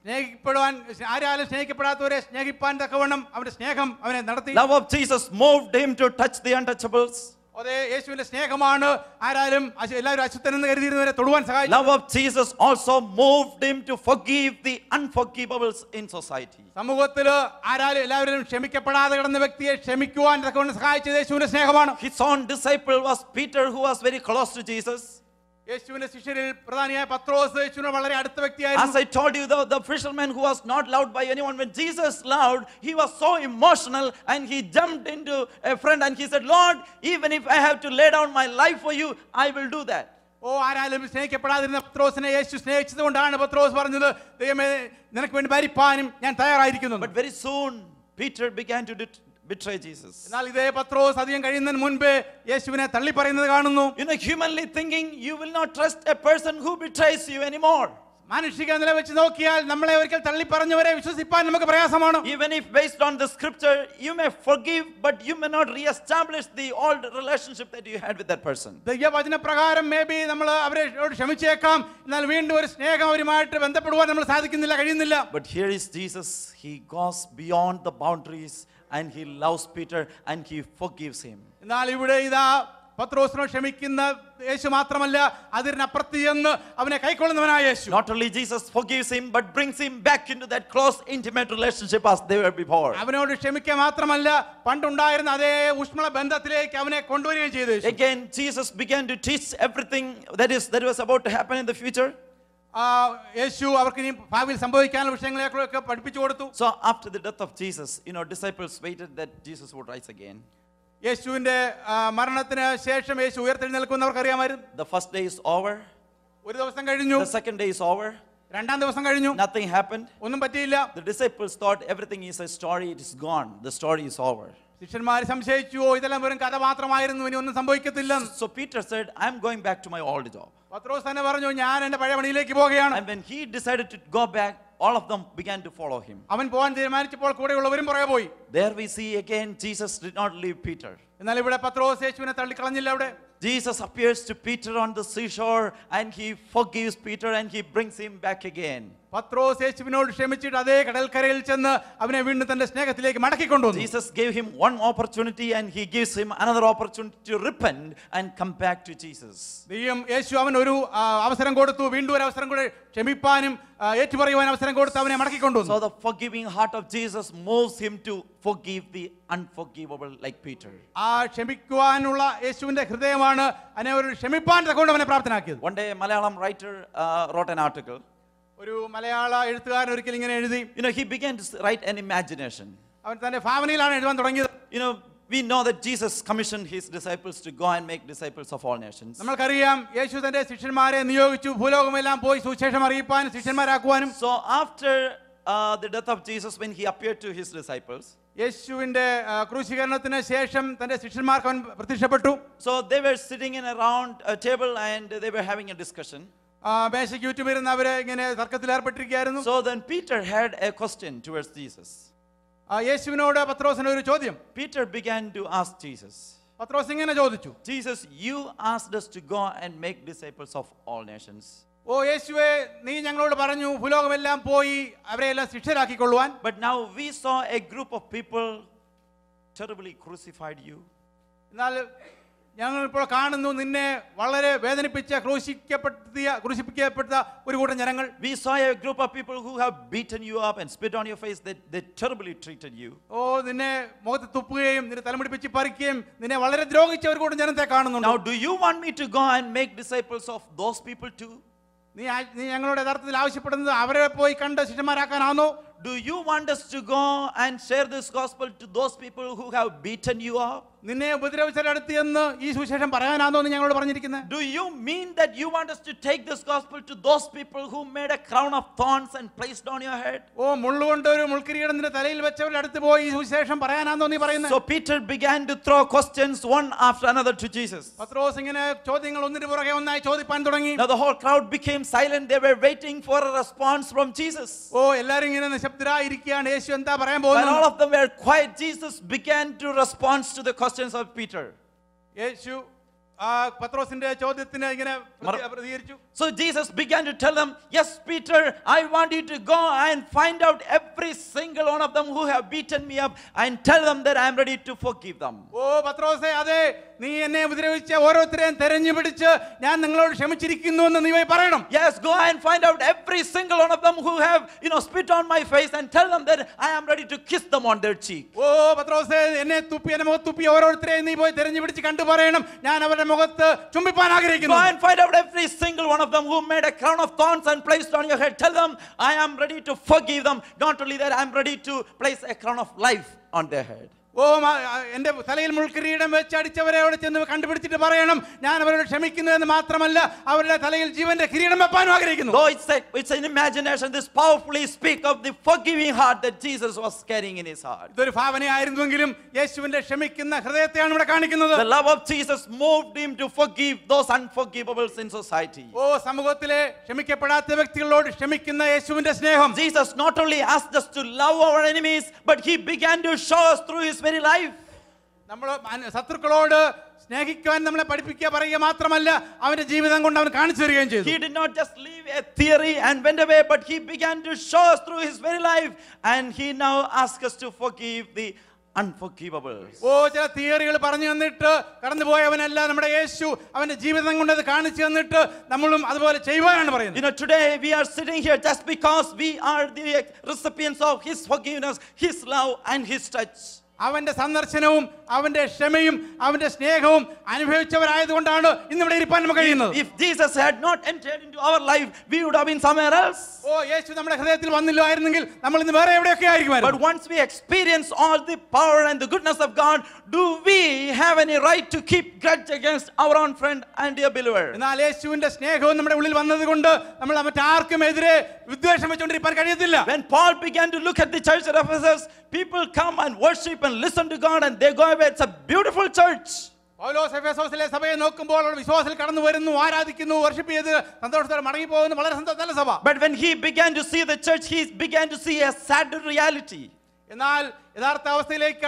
സ്നേഹിക്കപ്പെടുവാൻ, ആരാലും സ്നേഹിക്കപ്പെടാത്തവരെ സ്നേഹിപ്പാൻ തക്കവണ്ണം അവന്റെ സ്നേഹം അവനെ നടത്തി. Love of Jesus moved him to touch the untouchables. അതെ, യേശുവിന്റെ സ്നേഹമാണ് ആരാലും എല്ലാവരും അശുദ്ധനെന്ന് കരുതിയിരുന്നവരെ തൊടുവാൻ സഹായിച്ചത്. Love of Jesus also moved him to forgive the unforgivables in society. സമൂഹത്തിൽ ആരാലും എല്ലാവരും ക്ഷമിക്കപ്പെടാതെ കിടന്ന വ്യക്തിയെ ക്ഷമിക്കുവാൻ തക്കവണ്ണം സഹായിച്ചത് യേശുവിന്റെ സ്നേഹമാണ്. His own disciple was Peter, who was very close to Jesus. യേശുവിന്റെ ശിഷ്യരിൽ പ്രധാനിയായ പത്രോസ് യേശുവിനെ വളരെ അടുത്ത As വ്യക്തിയായിരുന്നു. I told you, the fisherman who was not loved by anyone, when Jesus loved, he was so emotional and he jumped into a friend and he said, Lord, even if I have to lay down my life for you, I will do that. ഓ, ആരാലും സ്നേഹിക്കപ്പെടാതിരുന്ന പത്രോസിനെ യേശു സ്നേഹിച്ചത് കൊണ്ടാണ് പത്രോസ് പറഞ്ഞത്, ദൈവമേ നിനക്ക് വേണ്ടി മരിപ്പാനും ഞാൻ തയ്യാറായിരിക്കുന്നു. But very soon, Peter began to betray Jesus. എന്നാൽ ഇതേ പത്രോസ് അധികം കഴിയുന്നതിന് മുൻപേ യേശുവിനെ തള്ളി പറയുന്നത് കാണുന്നു. Humanly thinking, you will not trust a person who betrays you anymore. മാനുഷിക നില വെച്ച് നോക്കിയാൽ നമ്മളെ ഒരിക്കൽ തള്ളി പറഞ്ഞവരെ വിശ്വസിപ്പാൻ നമുക്ക് പ്രയാസമാണ്. Even if based on the scripture you may forgive, but you may not re-establish the old relationship that you had with that person. ദൈവവചന പ്രകാരം മേ ബി നമ്മൾ അവരെ ക്ഷമിച്ചേക്കാം, എന്നാൽ വീണ്ടും ഒരു സ്നേഹം അവരുമായിട്ട് ബന്ധപ്പെടുവാൻ നമ്മൾ സാധിക്കുന്നില്ല, കഴിയുന്നില്ല. But here is Jesus. He goes beyond the boundaries and he loves Peter and he forgives him. എന്നാൽ ഇവിടെ ഇതാ പത്രോസിനോട് ക്ഷമിക്കുന്ന യേശു മാത്രമല്ല, അതിനപ്പുറത്ത് ചെന്ന് അവനെ കൈക്കൊള്ളുന്നവനായ യേശു. Not only Jesus forgives him, but brings him back into that close, intimate relationship as they were before. അവനോട് ക്ഷമിക്കുക മാത്രമല്ല, പണ്ടുണ്ടായിരുന്ന അതേ ഊഷ്മള ബന്ധത്തിലേക്ക് അവനെ കൊണ്ടുവരികയും ചെയ്തു. Again, Jesus began to teach everything that was about to happen in the future. യേശു അവർക്ക് ഇനി ഭാവിയിൽ സംഭവിക്കാനുള്ള വിഷയങ്ങളെയൊക്കെ പഠിപ്പിച്ചു കൊടുത്തു. So after the death of Jesus, disciples waited that Jesus would rise again. യേശുവിന്റെ മരണത്തിന് ശേഷം യേശു ഉയർത്തെഴുന്നേൽക്കുമെന്ന് അവർക്കറിയാമായിരുന്നു. The first day is over. ഒരു ദിവസം കഴിഞ്ഞു. The second day is over. രണ്ടാം ദിവസം കഴിഞ്ഞു. Nothing happened. ഒന്നും പറ്റിയില്ല. The disciples thought everything is a story, it is gone. The story is over. ശിഷ്യന്മാർ സംശയിച്ചു, ഇതെല്ലാം വെറും കഥ മാത്രമായിരുന്നു, ഇനി ഒന്നും സംഭവിക്കത്തില്ല. So Peter said, I'm going back to my old job. പത്രോസ് തന്നെ പറഞ്ഞു, ഞാൻ എന്റെ പഴയ പണിയിലേക്ക് പോവുകയാണ്. And when he decided to go back, all of them began to follow him. അവൻ പോകാൻ തീരുമാനിച്ചപ്പോൾ കൂടെയുള്ളവരും പുറകെ പോയി. There we see again Jesus did not leave Peter. എന്നാൽ ഇവിടെ പത്രോസ് യേശുവിനെ തള്ളിക്കളഞ്ഞില്ല. അവിടെ Jesus appears to Peter on the seashore and he forgives Peter and he brings him back again. പത്രോസ് യേശുവിനോട് ക്ഷമിച്ചിട്ട് അതേ കടൽക്കരയിൽ ചെന്ന് അവനെ വീണ്ടും തന്റെ സ്നേഹത്തിലേക്ക് മടക്കിക്കൊണ്ടുവന്നു. Jesus gave him one opportunity and he gives him another opportunity to repent and come back to Jesus. ദൈവം യേശു അവൻ ഒരു അവസരം കൊടുത്തു, വീണ്ടും ഒരു അവസരം കൂടെ ക്ഷമിപ്പാനും ഏറ്റുപറയുവാൻ അവസരം കൊടുത്ത് അവനെ മടക്കിക്കൊണ്ടുവന്നു. So the forgiving heart of Jesus moves him to forgive the unforgivable like Peter. ആ ക്ഷമിക്കുവാനുള്ള യേശുവിന്റെ ഹൃദയമാണ് അവനെ ഒരു ക്ഷമിപ്പാൻ കൊണ്ട് അവനെ പ്രാപ്തനാക്കിയത്. One day a Malayalam writer wrote an article. ഒരു മലയാള എഴുത്തുകാരൻ ഒരിക്കൽ ഇങ്ങനെ എഴുതി. He began to write an imagination. അവൻ തന്റെ ഭാവനയിലാണ് എഴുതാൻ തുടങ്ങിയത്. We know that Jesus commissioned his disciples to go and make disciples of all nations. നമ്മൾക്കറിയാം യേശു തന്റെ ശിഷ്യന്മാരെ നിയോഗിച്ചു ഭൂലോകമെല്ലാം പോയി സുവിശേഷം അറിയിപ്പാനും ശിഷ്യന്മാരാക്കുവാനും. So after the death of Jesus, when he appeared to his disciples, യേശുവിന്റെ ക്രൂശീകരണത്തിന് ശേഷം തന്റെ ശിഷ്യന്മാർക്ക് അവൻ പ്രത്യക്ഷപ്പെട്ടു. So they were sitting in a round table and they were having a discussion. മേശയ്ക്ക് ചുറ്റുമിരുന്ന് അവരെ ഇങ്ങനെ തർക്കത്തിൽ ഏർപ്പെട്ടിരിക്കുകയായിരുന്നു. So then Peter had a question towards Jesus. യേശുവിനോട് പത്രോസിന് ഒരു ചോദ്യം. Peter began to ask Jesus. പത്രോസ് ഇങ്ങനെ ചോദിച്ചു, Jesus, you asked us to go and make disciples of all nations. ഓ യേശുവേ, നീ ഞങ്ങളോട് പറഞ്ഞു ഭൂലോകമെല്ലാം പോയി അവരെയെല്ലാം ശിഷ്യരാക്കിക്കൊള്ളുവാൻ. But now we saw a group of people terribly crucified you. എന്നാൽ ഞങ്ങൾ ഇപ്പോൾ കാണുന്നു നിന്നെ വളരെ വേദനിപ്പിച്ച ക്രൂശിപ്പിക്കപ്പെട്ട ഒരു കൂട്ടം ജനങ്ങൾ. We saw a group of people who have beaten you up and spit on your face. They terribly treated you. ഓ നിന്നെ മുഖത്ത് തുപ്പുകയും നിന്നെ തലമുടിപ്പിച്ച് പറിക്കുകയും നിന്നെ വളരെ ദ്രോഹിച്ച ഒരു കൂട്ടം ജനത്തെ കാണുന്നുണ്ട്. Now do you want me to go and make disciples of those people too? നീ ഞങ്ങളുടെ യഥാർത്ഥത്തിൽ ആവശ്യപ്പെടുന്നത് അവരെ പോയി കണ്ട് ശിഷ്യന്മാരാക്കാനാണോ? Do you want us to go and share this gospel to those people who have beaten you up? നിന്നെ ഉപദ്രവിച്ചവരടുത്ത് എന്ന് ഈ സുവിശേഷം പറയാനാണോ എന്ന് ഞങ്ങളോട് പറഞ്ഞിരിക്കുന്നത്? Do you mean that you want us to take this gospel to those people who made a crown of thorns and placed on your head? ഓ മുള്ളുകൊണ്ട് ഒരു മുൾക്കിരീടം നിന്റെ തലയിൽ വെച്ചവരുടെ അടുത്ത് പോയി ഈ സുവിശേഷം പറയാനാണോ നീ പറയുന്നത്? So Peter began to throw questions one after another to Jesus. പത്രോസ് ഇങ്ങനെ ചോദ്യങ്ങൾ ഒന്നിനു പുറകെ ഒന്നായി ചോദിപ്പാൻ തുടങ്ങി. Now the whole crowd became silent. They were waiting for a response from Jesus. ഓ എല്ലാരും ഇങ്ങനെ നിശബ്ദരായിരിക്കുകയാണ്, യേശു എന്താ പറയാൻ While പോകുന്നത്? all of them were quiet, Jesus began to respond to the questions of Peter. യേശു പത്രോസിന്റെ ചോദ്യത്തിന് ഇങ്ങനെ പ്രതികരിച്ചു. So Jesus began to tell them, yes, Peter, I want you to go and find out every single one of them who have beaten me up and tell them that I am ready to forgive them. ഓ പത്രോസേ, അതെ, നീ എന്നെ ഉപദ്രവിച്ച ഓരോരുത്തരെയും തെരഞ്ഞു പിടിച്ച് ഞാൻ നിങ്ങളോട് ക്ഷമിച്ചിരിക്കുന്നു എന്ന് നീ പറയണം. Yes, go and find out every single one of them who have spit on my face and tell them that I am ready to kiss them on their cheek. ഓ പത്രോസേ, എന്നെ മുഖത്ത് തുപ്പി ഓരോരുത്തരെയും നീ പോയി തെരഞ്ഞു പിടിച്ച് കണ്ടു പറയണം, ഞാൻ അവരുടെ മുഖത്ത് ചുംബിപ്പാൻ ആഗ്രഹിക്കുന്നു. Go and find out every single one of them who made a crown of thorns and placed on your head. Tell them I am ready to forgive them. Not only that, I am ready to place a crown of life on their head. ഓ എന്റെ തലയിൽ മുൾക്കിരീടം വെച്ചടിച്ചവരെ അവിടെ ചെന്ന് കണ്ടുപിടിച്ചിട്ട് പറയണം, ഞാൻ അവരോട് ക്ഷമിക്കുന്നു എന്ന് മാത്രമല്ല അവരുടെ തലയിൽ ജീവന്റെ കിരീടം വെപ്പാനും ആഗ്രഹിക്കുന്നു. Though it's an imagination, this powerfully speak of the forgiving heart that Jesus was carrying in his heart. ഇതൊരു ഭാവനയായിരുന്നുവെങ്കിലും യേശുവിന്റെ ക്ഷമിക്കുന്ന ഹൃദയത്തെയാണ് ഇവിടെ കാണിക്കുന്നത്. The love of Jesus moved him to forgive those unforgivables in society. ഓ സമൂഹത്തിലെ ക്ഷമിക്കപ്പെടാത്ത വ്യക്തികളോട് ക്ഷമിക്കുന്ന യേശുവിന്റെ സ്നേഹം. Jesus not only asked us to love our enemies, but he began to show us through his very life. നമ്മൾ ശത്രുക്കളോട് സ്നേഹിക്കാൻ നമ്മളെ പഠിപ്പിക്കുക പറയുക മാത്രമല്ല, അവന്റെ ജീവിതം കൊണ്ട് അവൻ കാണിച്ചു തരികയും ചെയ്തു. He did not just leave a theory and went away, but he began to show us through his very life, and he now asks us to forgive the unforgivables. ഓ ചില തിയറികൾ പറഞ്ഞു തന്നിട്ട് കടന്നുപോയവനല്ല നമ്മുടെ യേശു, അവന്റെ ജീവിതം കൊണ്ട് അത് കാണിച്ചു തന്നിട്ട് നമ്മളും അതുപോലെ ചെയ്യുവാനാണ് പറയുന്നത്. Today we are sitting here just because we are the recipients of his forgiveness, his love and his touch. അവന്റെ സന്ദർശനവും അവന്റെ ക്ഷമയും അവന്റെ സ്നേഹവും അനുഭവിച്ചവരായതുകൊണ്ടാണ് ഇന്നിവിടെ ഇരിപ്പാൻ നമുക്ക് കഴിയുന്നത്. If Jesus had not entered into our life, we would have been somewhere else. ഓ യേശു നമ്മുടെ ഹൃദയത്തിൽ വന്നില്ലായിരുന്നെങ്കിൽ നമ്മൾ ഇന്ന് വേറെ എവിടെയൊക്കെ ആയിരിക്കുമായിരുന്നു. But once we experience all the power and the goodness of God, do we have any right to keep grudge against our own friend and dear believer? എന്നാൽ യേശുവിന്റെ സ്നേഹവും നമ്മുടെ ഉള്ളിൽ വന്നതുകൊണ്ട് നമ്മൾ മറ്റാർക്കും എതിരെ വിദ്വേഷം വെച്ചുകൊണ്ടിരിക്കാൻ കഴിയത്തില്ല. When Paul began to look at the church at Ephesus, people come and worship and listen to God and they go away. It's a beautiful church. പൗലോസ് എഫെസോസിലെ സഭയെ നോക്കുമ്പോൾ അവർ വിശ്വാസത്തിൽ കടന്നു വരുന്നു, ആരാധിക്കുന്നു, വർഷിപ്പ് ചെയ്ത് സന്തോഷത്തോടെ മടങ്ങി പോകുന്നു. വളരെ നല്ല സഭ. But when he began to see the church, he began to see a sad reality. എന്നാൽ യഥാർത്ഥ അവസ്ഥയിലേക്ക്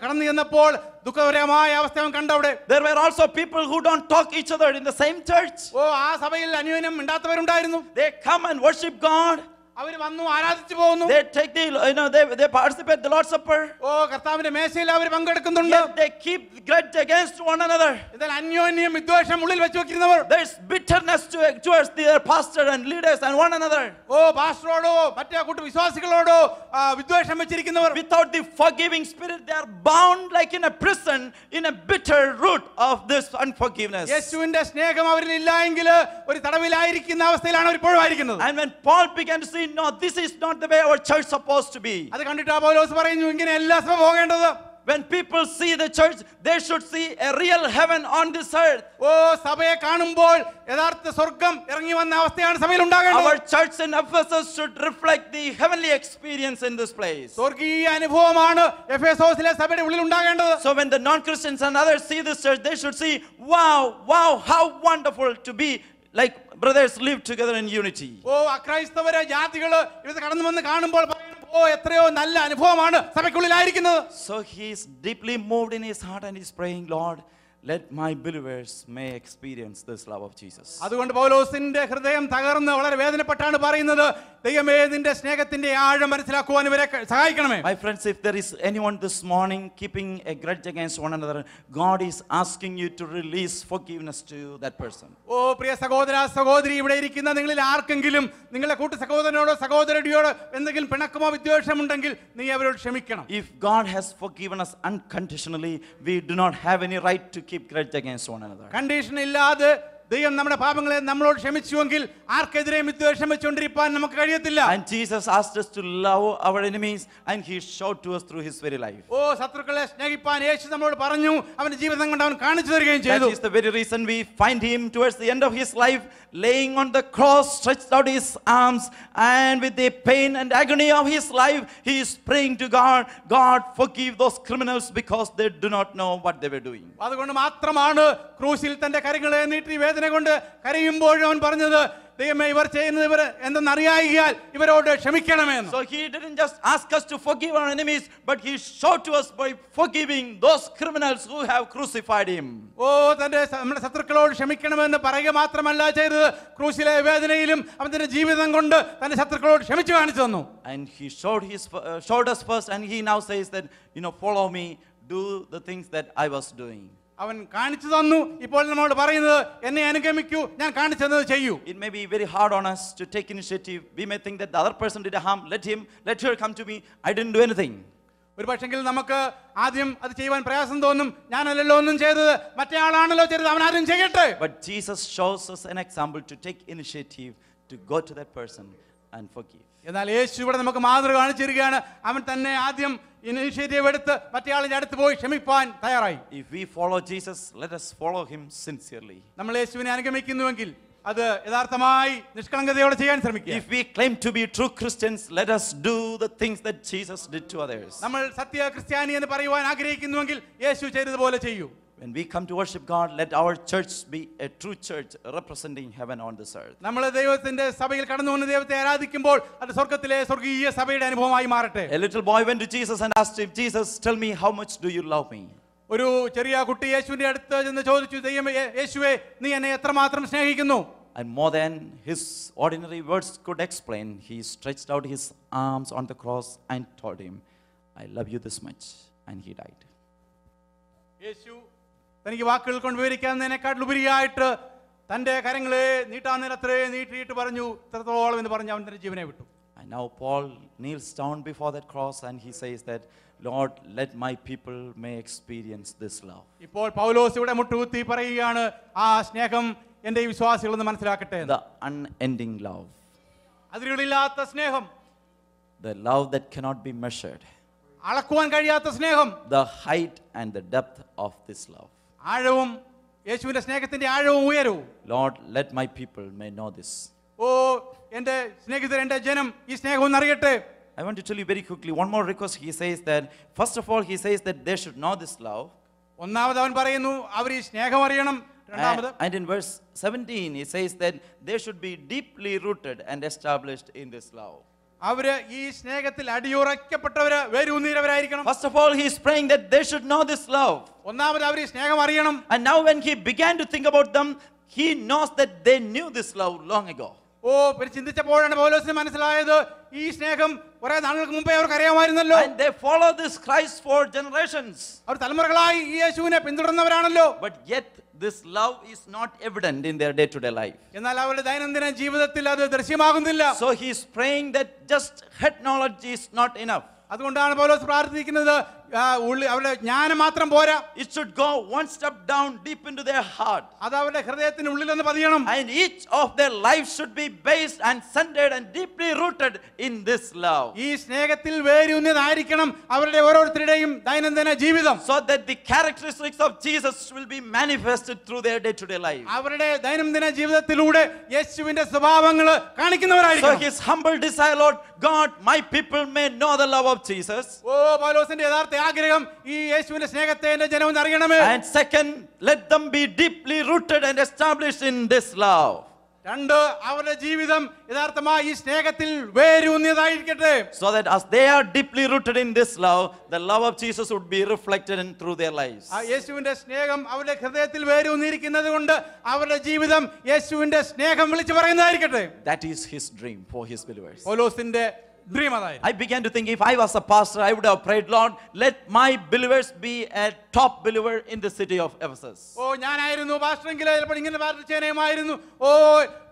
കടന്നു ചെന്നപ്പോൾ ദുഃഖകരമായ അവസ്ഥ അവൻ കണ്ടവിടെ. There were also people who don't talk each other in the same church. ആ സഭയിൽ അന്യോന്യം മിണ്ടാത്തവരുണ്ടായിരുന്നു. They come and worship God. അവർ വന്നു ആരാധിച്ചു പോകുന്നു. They take they participate the Lord's Supper. കർത്താവിന്റെ മേശയിൽ അവർ പങ്കെടുക്കുന്നുണ്ട്. Yet they keep grudge against one another. എന്നാൽ അന്യോന്യം വിദ്വേഷം ഉള്ളിൽ വെച്ച് വെക്കുന്നവർ. There is bitterness towards their pastor and leaders and one another. പാസ്റ്ററോടോ മറ്റേ കൂട്ട വിശ്വാസികളോടോ വിദ്വേഷം വെച്ചിരിക്കുന്നവർ. Without the forgiving spirit, they are bound like in a prison in a bitter root of this unforgiveness. യേശുവിന്റെ സ്നേഹം അവരിൽ ഇല്ല എങ്കിൽ ഒരു തടവിലായിരിക്കുന്ന അവസ്ഥയിലാണ് അവർ ഇപ്പോഴും ആയിരിക്കുന്നത്. And when Paul began to see, no, this is not the way our church is supposed to be. അത് കണ്ടിട്ട് പൗലോസ് പറയുന്നു, ഇങ്ങനെ എല്ലാ സഭ പോകേണ്ടത്. When people see the church, they should see a real heaven on this earth. സഭയെ കാണുമ്പോൾ യഥാർത്ഥ സ്വർഗ്ഗം ഇറങ്ങി വന്ന അവസ്ഥയാണ് സഭയിൽ ഉണ്ടാകേണ്ടത്. Our church in Ephesus should reflect the heavenly experience in this place. സ്വർഗീയ അനുഭവമാണ് എഫെസോസിലെ സഭയുടെ ഉള്ളിൽ ഉണ്ടാകേണ്ടത്. So when the non-Christians and others see this church, they should see, wow, how wonderful to be like brothers live together in unity. അക്രൈസ്തവരെ ജാതികള് ഇത് കടന്നു വന്ന് കാണുമ്പോൾ എത്രയോ നല്ല അനുഭവമാണ് സഭയ്ക്കുള്ളിലായിരിക്കുന്നത്. So he is deeply moved in his heart and he is praying, Lord, let my believers may experience this love of Jesus. അതുകൊണ്ട് പൗലോസിന്റെ ഹൃദയം തകർന്ന് വളരെ വേദനപ്പെട്ടാണ് പറയുന്നത്, ദൈവമേ നിന്റെ സ്നേഹത്തിന്റെ ആഴം മനസ്സിലാക്കുവാൻ ഇവരെ സഹായിക്കണമേ. My friends, if there is anyone this morning keeping a grudge against one another, God is asking you to release forgiveness to that person. പ്രിയ സഹോദര സഹോദരി, ഇവിടെ ഇരിക്കുന്ന നിങ്ങളിൽ ആർക്കെങ്കിലും നിങ്ങളുടെ കൂട്ടു സഹോദരനോടോ സഹോദരിയോടോ എന്തെങ്കിലും പിണക്കമോ വിദ്വേഷമുണ്ടെങ്കിൽ നീ അവരോട് ക്ഷമിക്കണം. If God has forgiven us unconditionally, we do not have any right to keep grudge against one another. Condition ഇല്ലാതെ ദൈവം നമ്മുടെ പാപങ്ങളെ നമ്മളോട് ക്ഷമിച്ചുവെങ്കിൽ ആർക്കെതിരെയും വിദ്വേഷം വെച്ചുകൊണ്ടിരിക്കാൻ നമുക്ക് കഴിയത്തില്ല. And Jesus asked us to love our enemies and he showed to us through his very life. ശത്രുക്കളെ സ്നേഹിപ്പാൻ യേശു നമ്മളോട് പറഞ്ഞു, അവന്റെ ജീവിതം കൊണ്ട് അവൻ കാണിച്ചു തരികയും ചെയ്തു. That is the very reason we find him towards the end of his life laying on the cross, stretched out his arms, and with the pain and agony of his life he is praying to God, God forgive those criminals because they do not know what they were doing. അതുകൊണ്ട് മാത്രമാണ് ക്രൂശിൽ തന്റെ കരങ്ങളെ നീട്ടി വേദന കൊണ്ട് കരയുമ്പോഴും അവൻ പറഞ്ഞത്, ദൈവമേ ഇവർ ചെയ്യുന്നത് ഇവർ എന്തെന്നറിയായികയാൽ ഇവരോട് ക്ഷമിക്കണമെന്ന്. So he didn't just ask us to forgive our enemies, but he showed to us by forgiving those criminals who have crucified him. തന്റെ നമ്മുടെ ശത്രുക്കളോട് ക്ഷമിക്കണമെന്ന് പറയുക മാത്രമല്ല ചെയ്തത്, ക്രൂശിലെ വേദനയിലും അവൻ തന്റെ ജീവിതം കൊണ്ട് തന്റെ ശത്രുക്കളോട് ക്ഷമിച്ചു കാണിച്ചു തന്നു. And he showed us first, and he now says that, follow me, do the things that I was doing. അവൻ കാണിച്ചു തന്നു, ഇപ്പോൾ നമ്മോട് പറയുന്നത് എന്നെ അനുഗമിക്കൂ, ഞാൻ കാണിച്ചു തന്നത് ചെയ്യൂ. It may be very hard on us to take initiative. We may think that the other person did a harm. Let her come to me. I didn't do anything. ഒരു പക്ഷെങ്കിൽ നമുക്ക് ആദ്യം അത് ചെയ്യുവാൻ പ്രയാസം തോന്നും, ഞാനല്ലല്ലോ ഒന്നും ചെയ്തത്, മറ്റേ ആളാണല്ലോ ചെയ്തത്, അവൻ ആദ്യം ചെയ്യട്ടെ. But Jesus shows us an example to take initiative to go to that person and forgive. എന്നാൽ യേശു ഇവിടെ നമുക്ക് മാതൃക കാണിച്ചിരിക്കുകയാണ്. അവൻ തന്നെ ആദ്യം ഇനിഷ്യേറ്റീവ് എടുത്ത് മറ്റേയാളിന്റെ അടുത്ത് പോയി ക്ഷമിപ്പാൻ തയ്യാറായി. If we follow Jesus, let us follow him sincerely. നമ്മൾ യേശുവിനെ അനുഗമിക്കുന്നുവെങ്കിൽ അത് യഥാർത്ഥമായി നിഷ്കളങ്കതയോടെ ചെയ്യാൻ ശ്രമിക്കുക. If we claim to be true Christians, let us do the things that Jesus did to others. നമ്മൾ സത്യ ക്രിസ്ത്യാനി എന്ന് പറയുവാൻ ആഗ്രഹിക്കുന്നുവെങ്കിൽ യേശു ചെയ്തതുപോലെ ചെയ്യൂ. When we come to worship God, let our church be a true church representing heaven on this earth. നമ്മൾ ദൈവത്തിന്റെ സഭയിൽ കടന്നു വന്ന് ദൈവത്തെ ആരാധിക്കുമ്പോൾ അത് സ്വർഗ്ഗത്തിലെ സ്വർഗീയ സഭയുടെ അനുഭവമായി മാറട്ടെ. A little boy went to Jesus and asked him, Jesus, tell me, how much do you love me? ഒരു ചെറിയ കുട്ടി യേശുവിന്റെ അടുത്ത് ചെന്ന് ചോദിച്ചു, ദൈവമേ യേശുവേ നീ എന്നെ എത്രമാത്രം സ്നേഹിക്കുന്നു? And more than his ordinary words could explain, he stretched out his arms on the cross and told him, I love you this much, and he died. യേശു തനിക്ക് വാക്കുകൾ കൊണ്ട് വിവരിക്കുന്നതിനേക്കാൾ ഉപരിയായിട്ട് തന്റെ കരങ്ങളെ നീട്ടാന്നേരത്രേ നീട്ടിയിട്ട് പറഞ്ഞു, ഇത്രത്തോളം എന്ന് പറഞ്ഞ് അവൻ തന്റെ ജീവനെ വിട്ടു. And now Paul kneels down before that cross and he says that, Lord, let my people may experience this love. ഇപ്പോൾ പൗലോസ് ഇവിടെ മുട്ടുകുത്തി പറയുകയാണ്, ആ സ്നേഹം എന്റെ ഈ വിശ്വാസികളെന്ന് മനസ്സിലാക്കട്ടെ. The unending love. അതിരുകളില്ലാത്ത സ്നേഹം. The love that cannot be measured. അളക്കുവാൻ കഴിയാത്ത സ്നേഹം. The height and the depth of this love. ആഴവും യേശുവിന്റെ സ്നേഹത്തിന്റെ ആഴവും ഉയരവും. Lord, let my people may know this. എന്റെ സ്നേഹിതർ, എന്റെ ജനം ഈ സ്നേഹം ഒന്ന് അറിയട്ടെ. I want to tell you very quickly one more request. He says that, first of all, he says that they should know this love. ഒന്നാമത് അവൻ പറയുന്നു അവർ ഈ സ്നേഹം അറിയണം. രണ്ടാമത് And in verse 17, he says that they should be deeply rooted and established in this love. അവര് ഈ സ്നേഹത്തിൽ അടിയുറക്കപ്പെട്ടവര് വേരൂന്നിയവരായിരിക്കണം. First of all, he is praying that they should know this love. ഒന്നാമത് അവർ ഈ സ്നേഹം അറിയണം. And now when he began to think about them, he knows that they knew this love long ago. പിന്നെ ചിന്തിച്ചപ്പോഴാണ് പൗലോസിന് മനസ്സിലായത് ഈ സ്നേഹം കുറെ നാളുകൾക്ക് മുമ്പേ അവർക്ക് അറിയാമായിരുന്നല്ലോ. And they follow this Christ for generations. അവർ തലമുറകളായി ഈ യേശുവിനെ പിന്തുടർന്നവരാണല്ലോ. But yet this love is not evident in their day-to-day life. എന്നാൽ അവരുടെ ദൈനംദിന ജീവിതത്തിൽ അത് ദൃശ്യമാകുന്നില്ല. So he is praying that just head knowledge is not enough. അതുകൊണ്ടാണ് പൗലോസ് പ്രാർത്ഥിക്കുന്നത് അവരുടെ ജ്ഞാനം മാത്രം പോരാ. It should go one step down deep into their heart. അത് അവരുടെ ഹൃദയത്തിന് ഉള്ളിലൊന്ന് പതിയണം. And each of their lives should be based and centered and deeply rooted in this love. ഈ സ്നേഹത്തിൽ വേരൂന്നിയതായിരിക്കണം അവരുടെ ഓരോരുത്തരുടെയും ദൈനംദിന ജീവിതം. So that the characteristics of Jesus will be manifested through their day-to-day life. അവരുടെ ദൈനംദിന ജീവിതത്തിലൂടെ യേശുവിന്റെ സ്വഭാവങ്ങൾ കാണിക്കുന്നവരായിരിക്കണം. So his humble desire, Lord God, my people may know the love of Jesus. പൗലോസിന്റെ യഥാർത്ഥ ആഗ്രഹം ഈ യേശുവിന്റെ സ്നേഹത്തെ എന്റെ ജനം അറിയണമേ. And second, let them be deeply rooted and established in this love. രണ്ട്, അവരുടെ ജീവിതം യഥാർത്ഥമായി ഈ സ്നേഹത്തിൽ വേരൂന്നിയതായിരിക്കട്ടെ. So that as they are deeply rooted in this love, the love of Jesus would be reflected in through their lives. യേശുവിന്റെ സ്നേഹം അവരുടെ ഹൃദയത്തിൽ വേരൂന്നിയിരിക്കുന്നത് കൊണ്ട് അവരുടെ ജീവിതം യേശുവിന്റെ സ്നേഹം വിളിച്ചു പറയുന്നതായിരിക്കട്ടെ. That is his dream for his believers. പൗലോസിന്റെ dream അതായിരുന്നു. I began to think, if I was a pastor, I would have prayed, Lord, let my believers be a top believer in the city of Ephesus. ഞാനായിരുന്നു പാസ്റ്ററെങ്കിൽ ചിലപ്പോൾ ഇങ്ങനെ പ്രാർത്ഥിച്ചേനേമായിരുന്നു.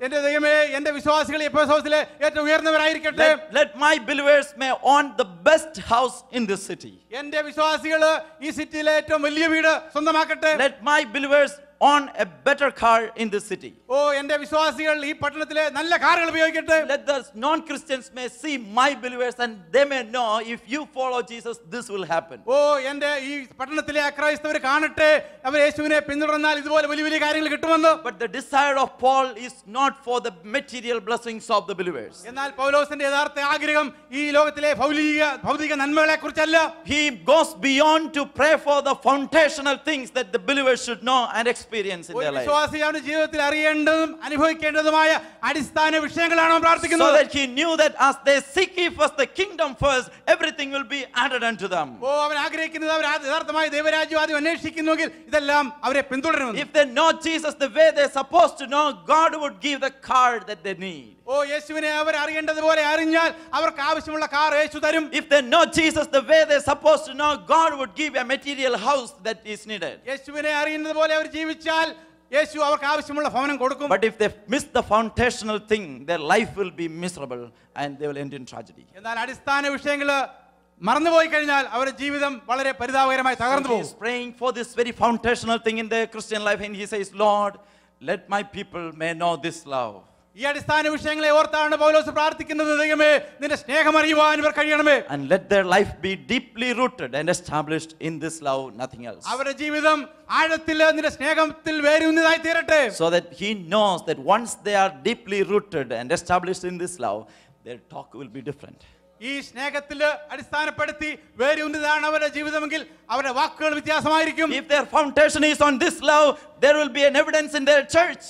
എന്റെ ദൈവമേ, എന്റെ വിശ്വാസികൾ എഫെസോസിലെ ഏറ്റവും ഉയർന്നവരായിരിക്കട്ടെ. Let my believers may own the best house in this city. എന്റെ വിശ്വാസികൾ ഈ സിറ്റിയിലെ ഏറ്റവും വലിയ വീട് സ്വന്തമാക്കട്ടെ. Let my believers own a better car in this city. എന്റെ വിശ്വാസികൾ ഈ പട്ടണത്തിലെ നല്ല കാറുകൾ ഉപയോഗിക്കട്ടെ. Let the non-Christians may see my believers and they may know, if you follow Jesus, this will happen. എന്റെ ഈ പട്ടണത്തിലെ അക്രൈസ്തവർ കാണട്ടെ, അവർ യേശുവിനെ പിന്തുടർന്നാൽ ഇതുപോലെ വലിയ വലിയ കാര്യങ്ങൾ കിട്ടുമെന്ന്. But the desire of Paul is not for the material blessings of the believers. എന്നാൽ പൗലോസിന്റെ യഥാർത്ഥ ആഗ്രഹം ഈ ലോകത്തിലെ ഭൗതിക നന്മകളെ കുറിച്ചല്ല. He goes beyond to pray for the foundational things that the believers should know and experience in their life. വിശ്വാസി അവന്റെ ജീവിതത്തിൽ അറിയേണ്ടതും അനുഭവിക്കേണ്ടതുമായ അടിസ്ഥാന വിഷയങ്ങളാണ് അവൻ പ്രാർത്ഥിക്കുന്നത്. So that he knew that as they seek ye first the kingdom first, everything will be added unto them. അവൻ ആഗ്രഹിക്കുന്നത് അവർ യഥാർത്ഥമായി ദൈവരാജ്യം ആദ്യം അന്വേഷിക്കുന്നുവെങ്കിൽ ഇതെല്ലാം അവരെ പിന്തുടരുമെന്ന്. If they know Jesus the way they're supposed to know, God would give the car that they need. യേശുവിനെ അവർ അറിയേണ്ടതുപോലെ അറിഞ്ഞാൽ അവർക്ക് ആവശ്യമുള്ള കാർ യേശു തരും. If they know Jesus the way they're supposed to know, God would give a material house that is needed. യേശുവിനെ അറിയുന്നതുപോലെ അവർ ജീവിച്ചാൽ യേശു അവർക്ക് ആവശ്യമുള്ള ഭവനം കൊടുക്കും. But if they miss the foundational thing, their life will be miserable and they will end in tragedy. എന്നാൽ അടിസ്ഥാന വിഷയങ്ങൾ മറന്നുപോയി കഴിഞ്ഞാൽ അവരുടെ ജീവിതം വളരെ പരിതാപകരമായി തകർന്നു പോകും. He is praying for this very foundational thing in their Christian life, and he says, Lord, let my people may know this love. ഈ അടിസ്ഥാന വിഷയങ്ങളെ ഓർത്താണ് പൗലോസ് പ്രാർത്ഥിക്കുന്നത്. ദൈവമേ, നിന്റെ സ്നേഹം അറിയുവാൻ ഇവർ കഴിയണമേ. And let their life be deeply rooted and established in this love, nothing else. അവരുടെ ജീവിതം ആഴത്തിൽ നിന്റെ സ്നേഹത്തിൽ വേരൂന്നിയതായി തീരട്ടെ. So that he knows that once they are deeply rooted and established in this love, their talk will be different. ഈ സ്നേഹത്തിൽ അടിസ്ഥാനപ്പെടുത്തി വേരൂന്നിയതാണ് അവരുടെ ജീവിതമെങ്കിൽ അവരുടെ വാക്കുകൾ വ്യത്യാസമായിരിക്കും. If their foundation is on this love, there will be an evidence in their church.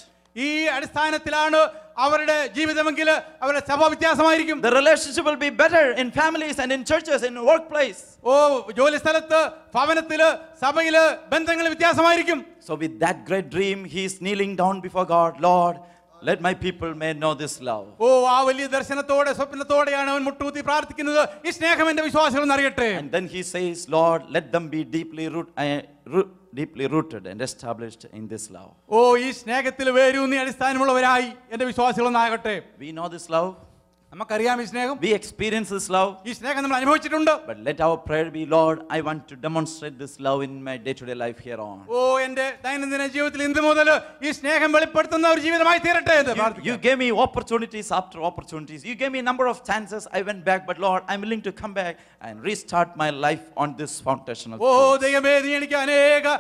ഈ അടിസ്ഥാനത്തിലാണ് അവരുടെ ജീവിതമെങ്കിൽ അവരുടെ സഭ വ്യത്യാസമായിരിക്കും. The relationship will be better in families and in churches, in workplace. ജോലി സ്ഥലത്ത്, ഭവനത്തില്, സഭയില് ബന്ധങ്ങൾ വ്യത്യാസമായിരിക്കും. So with that great dream, he is kneeling down before God. Lord, let my people may know this love. ആ വലിയ ദർശനത്തോടെ സ്വപ്നത്തോടെയാണ് അവൻ മുട്ടുകുത്തി പ്രാർത്ഥിക്കുന്നത്. ഈ സ്നേഹം എന്റെ വിശ്വാസികൾ അറിയട്ടെ. And then he says, Lord, let them be deeply rooted and established in this love. ഈ സ്നേഹത്തിൽ വേരൂന്നി അടിസ്ഥാനമുള്ളവരായി എന്റെ വിശ്വാസികളൊന്നാകട്ടെ. We know this love. നമുക്കറിയാം ഈ സ്നേഹം. We experience this love. ഈ സ്നേഹം നമ്മൾ അനുഭവിച്ചിട്ടുണ്ട്. But let our prayer be, Lord, I want to demonstrate this love in my day-to-day life here on. എന്റെ ദൈനംദിന ജീവിതത്തിൽ ഇന്ന് മുതൽ ഈ സ്നേഹം വെളിപ്പെടുത്തുന്ന ഒരു ജീവിതമായി തീരട്ടെ എന്ന് പ്രാർത്ഥിക്കുന്നു. You gave me opportunities after opportunities. You gave me a number of chances. I went back, but Lord, I'm willing to come back and restart my life on this foundational truth. ദൈവമേ, നീ എനിക്ക് അനേക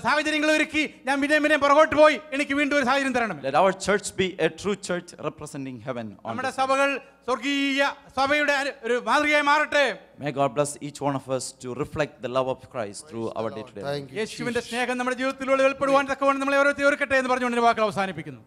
സാഹചര്യങ്ങൾ ഒരുക്കി ഞാൻ പിന്നെ പുറകോട്ട് പോയി എനിക്ക് വീണ്ടും ഒരു സാഹചര്യം തരണം. Let our church be a true church representing heaven on നമ്മുടെ സഭകൾ സ്വർഗീയ സഭയുടെ ഒരു മാതൃകയായി മാറട്ടെ. May God bless each one of us to reflect the love of Christ through our day-to-day life. യേശുവിന്റെ സ്നേഹം നമ്മുടെ ജീവിതത്തിലൂടെ വെളിപ്പെടുവാൻ തക്കവണ്ണം നമ്മളെ ഓരോരുത്തരും ഒരുക്കട്ടെ എന്ന് പറഞ്ഞുകൊണ്ട് വാക്കുകൾ അവസാനിപ്പിക്കുന്നു.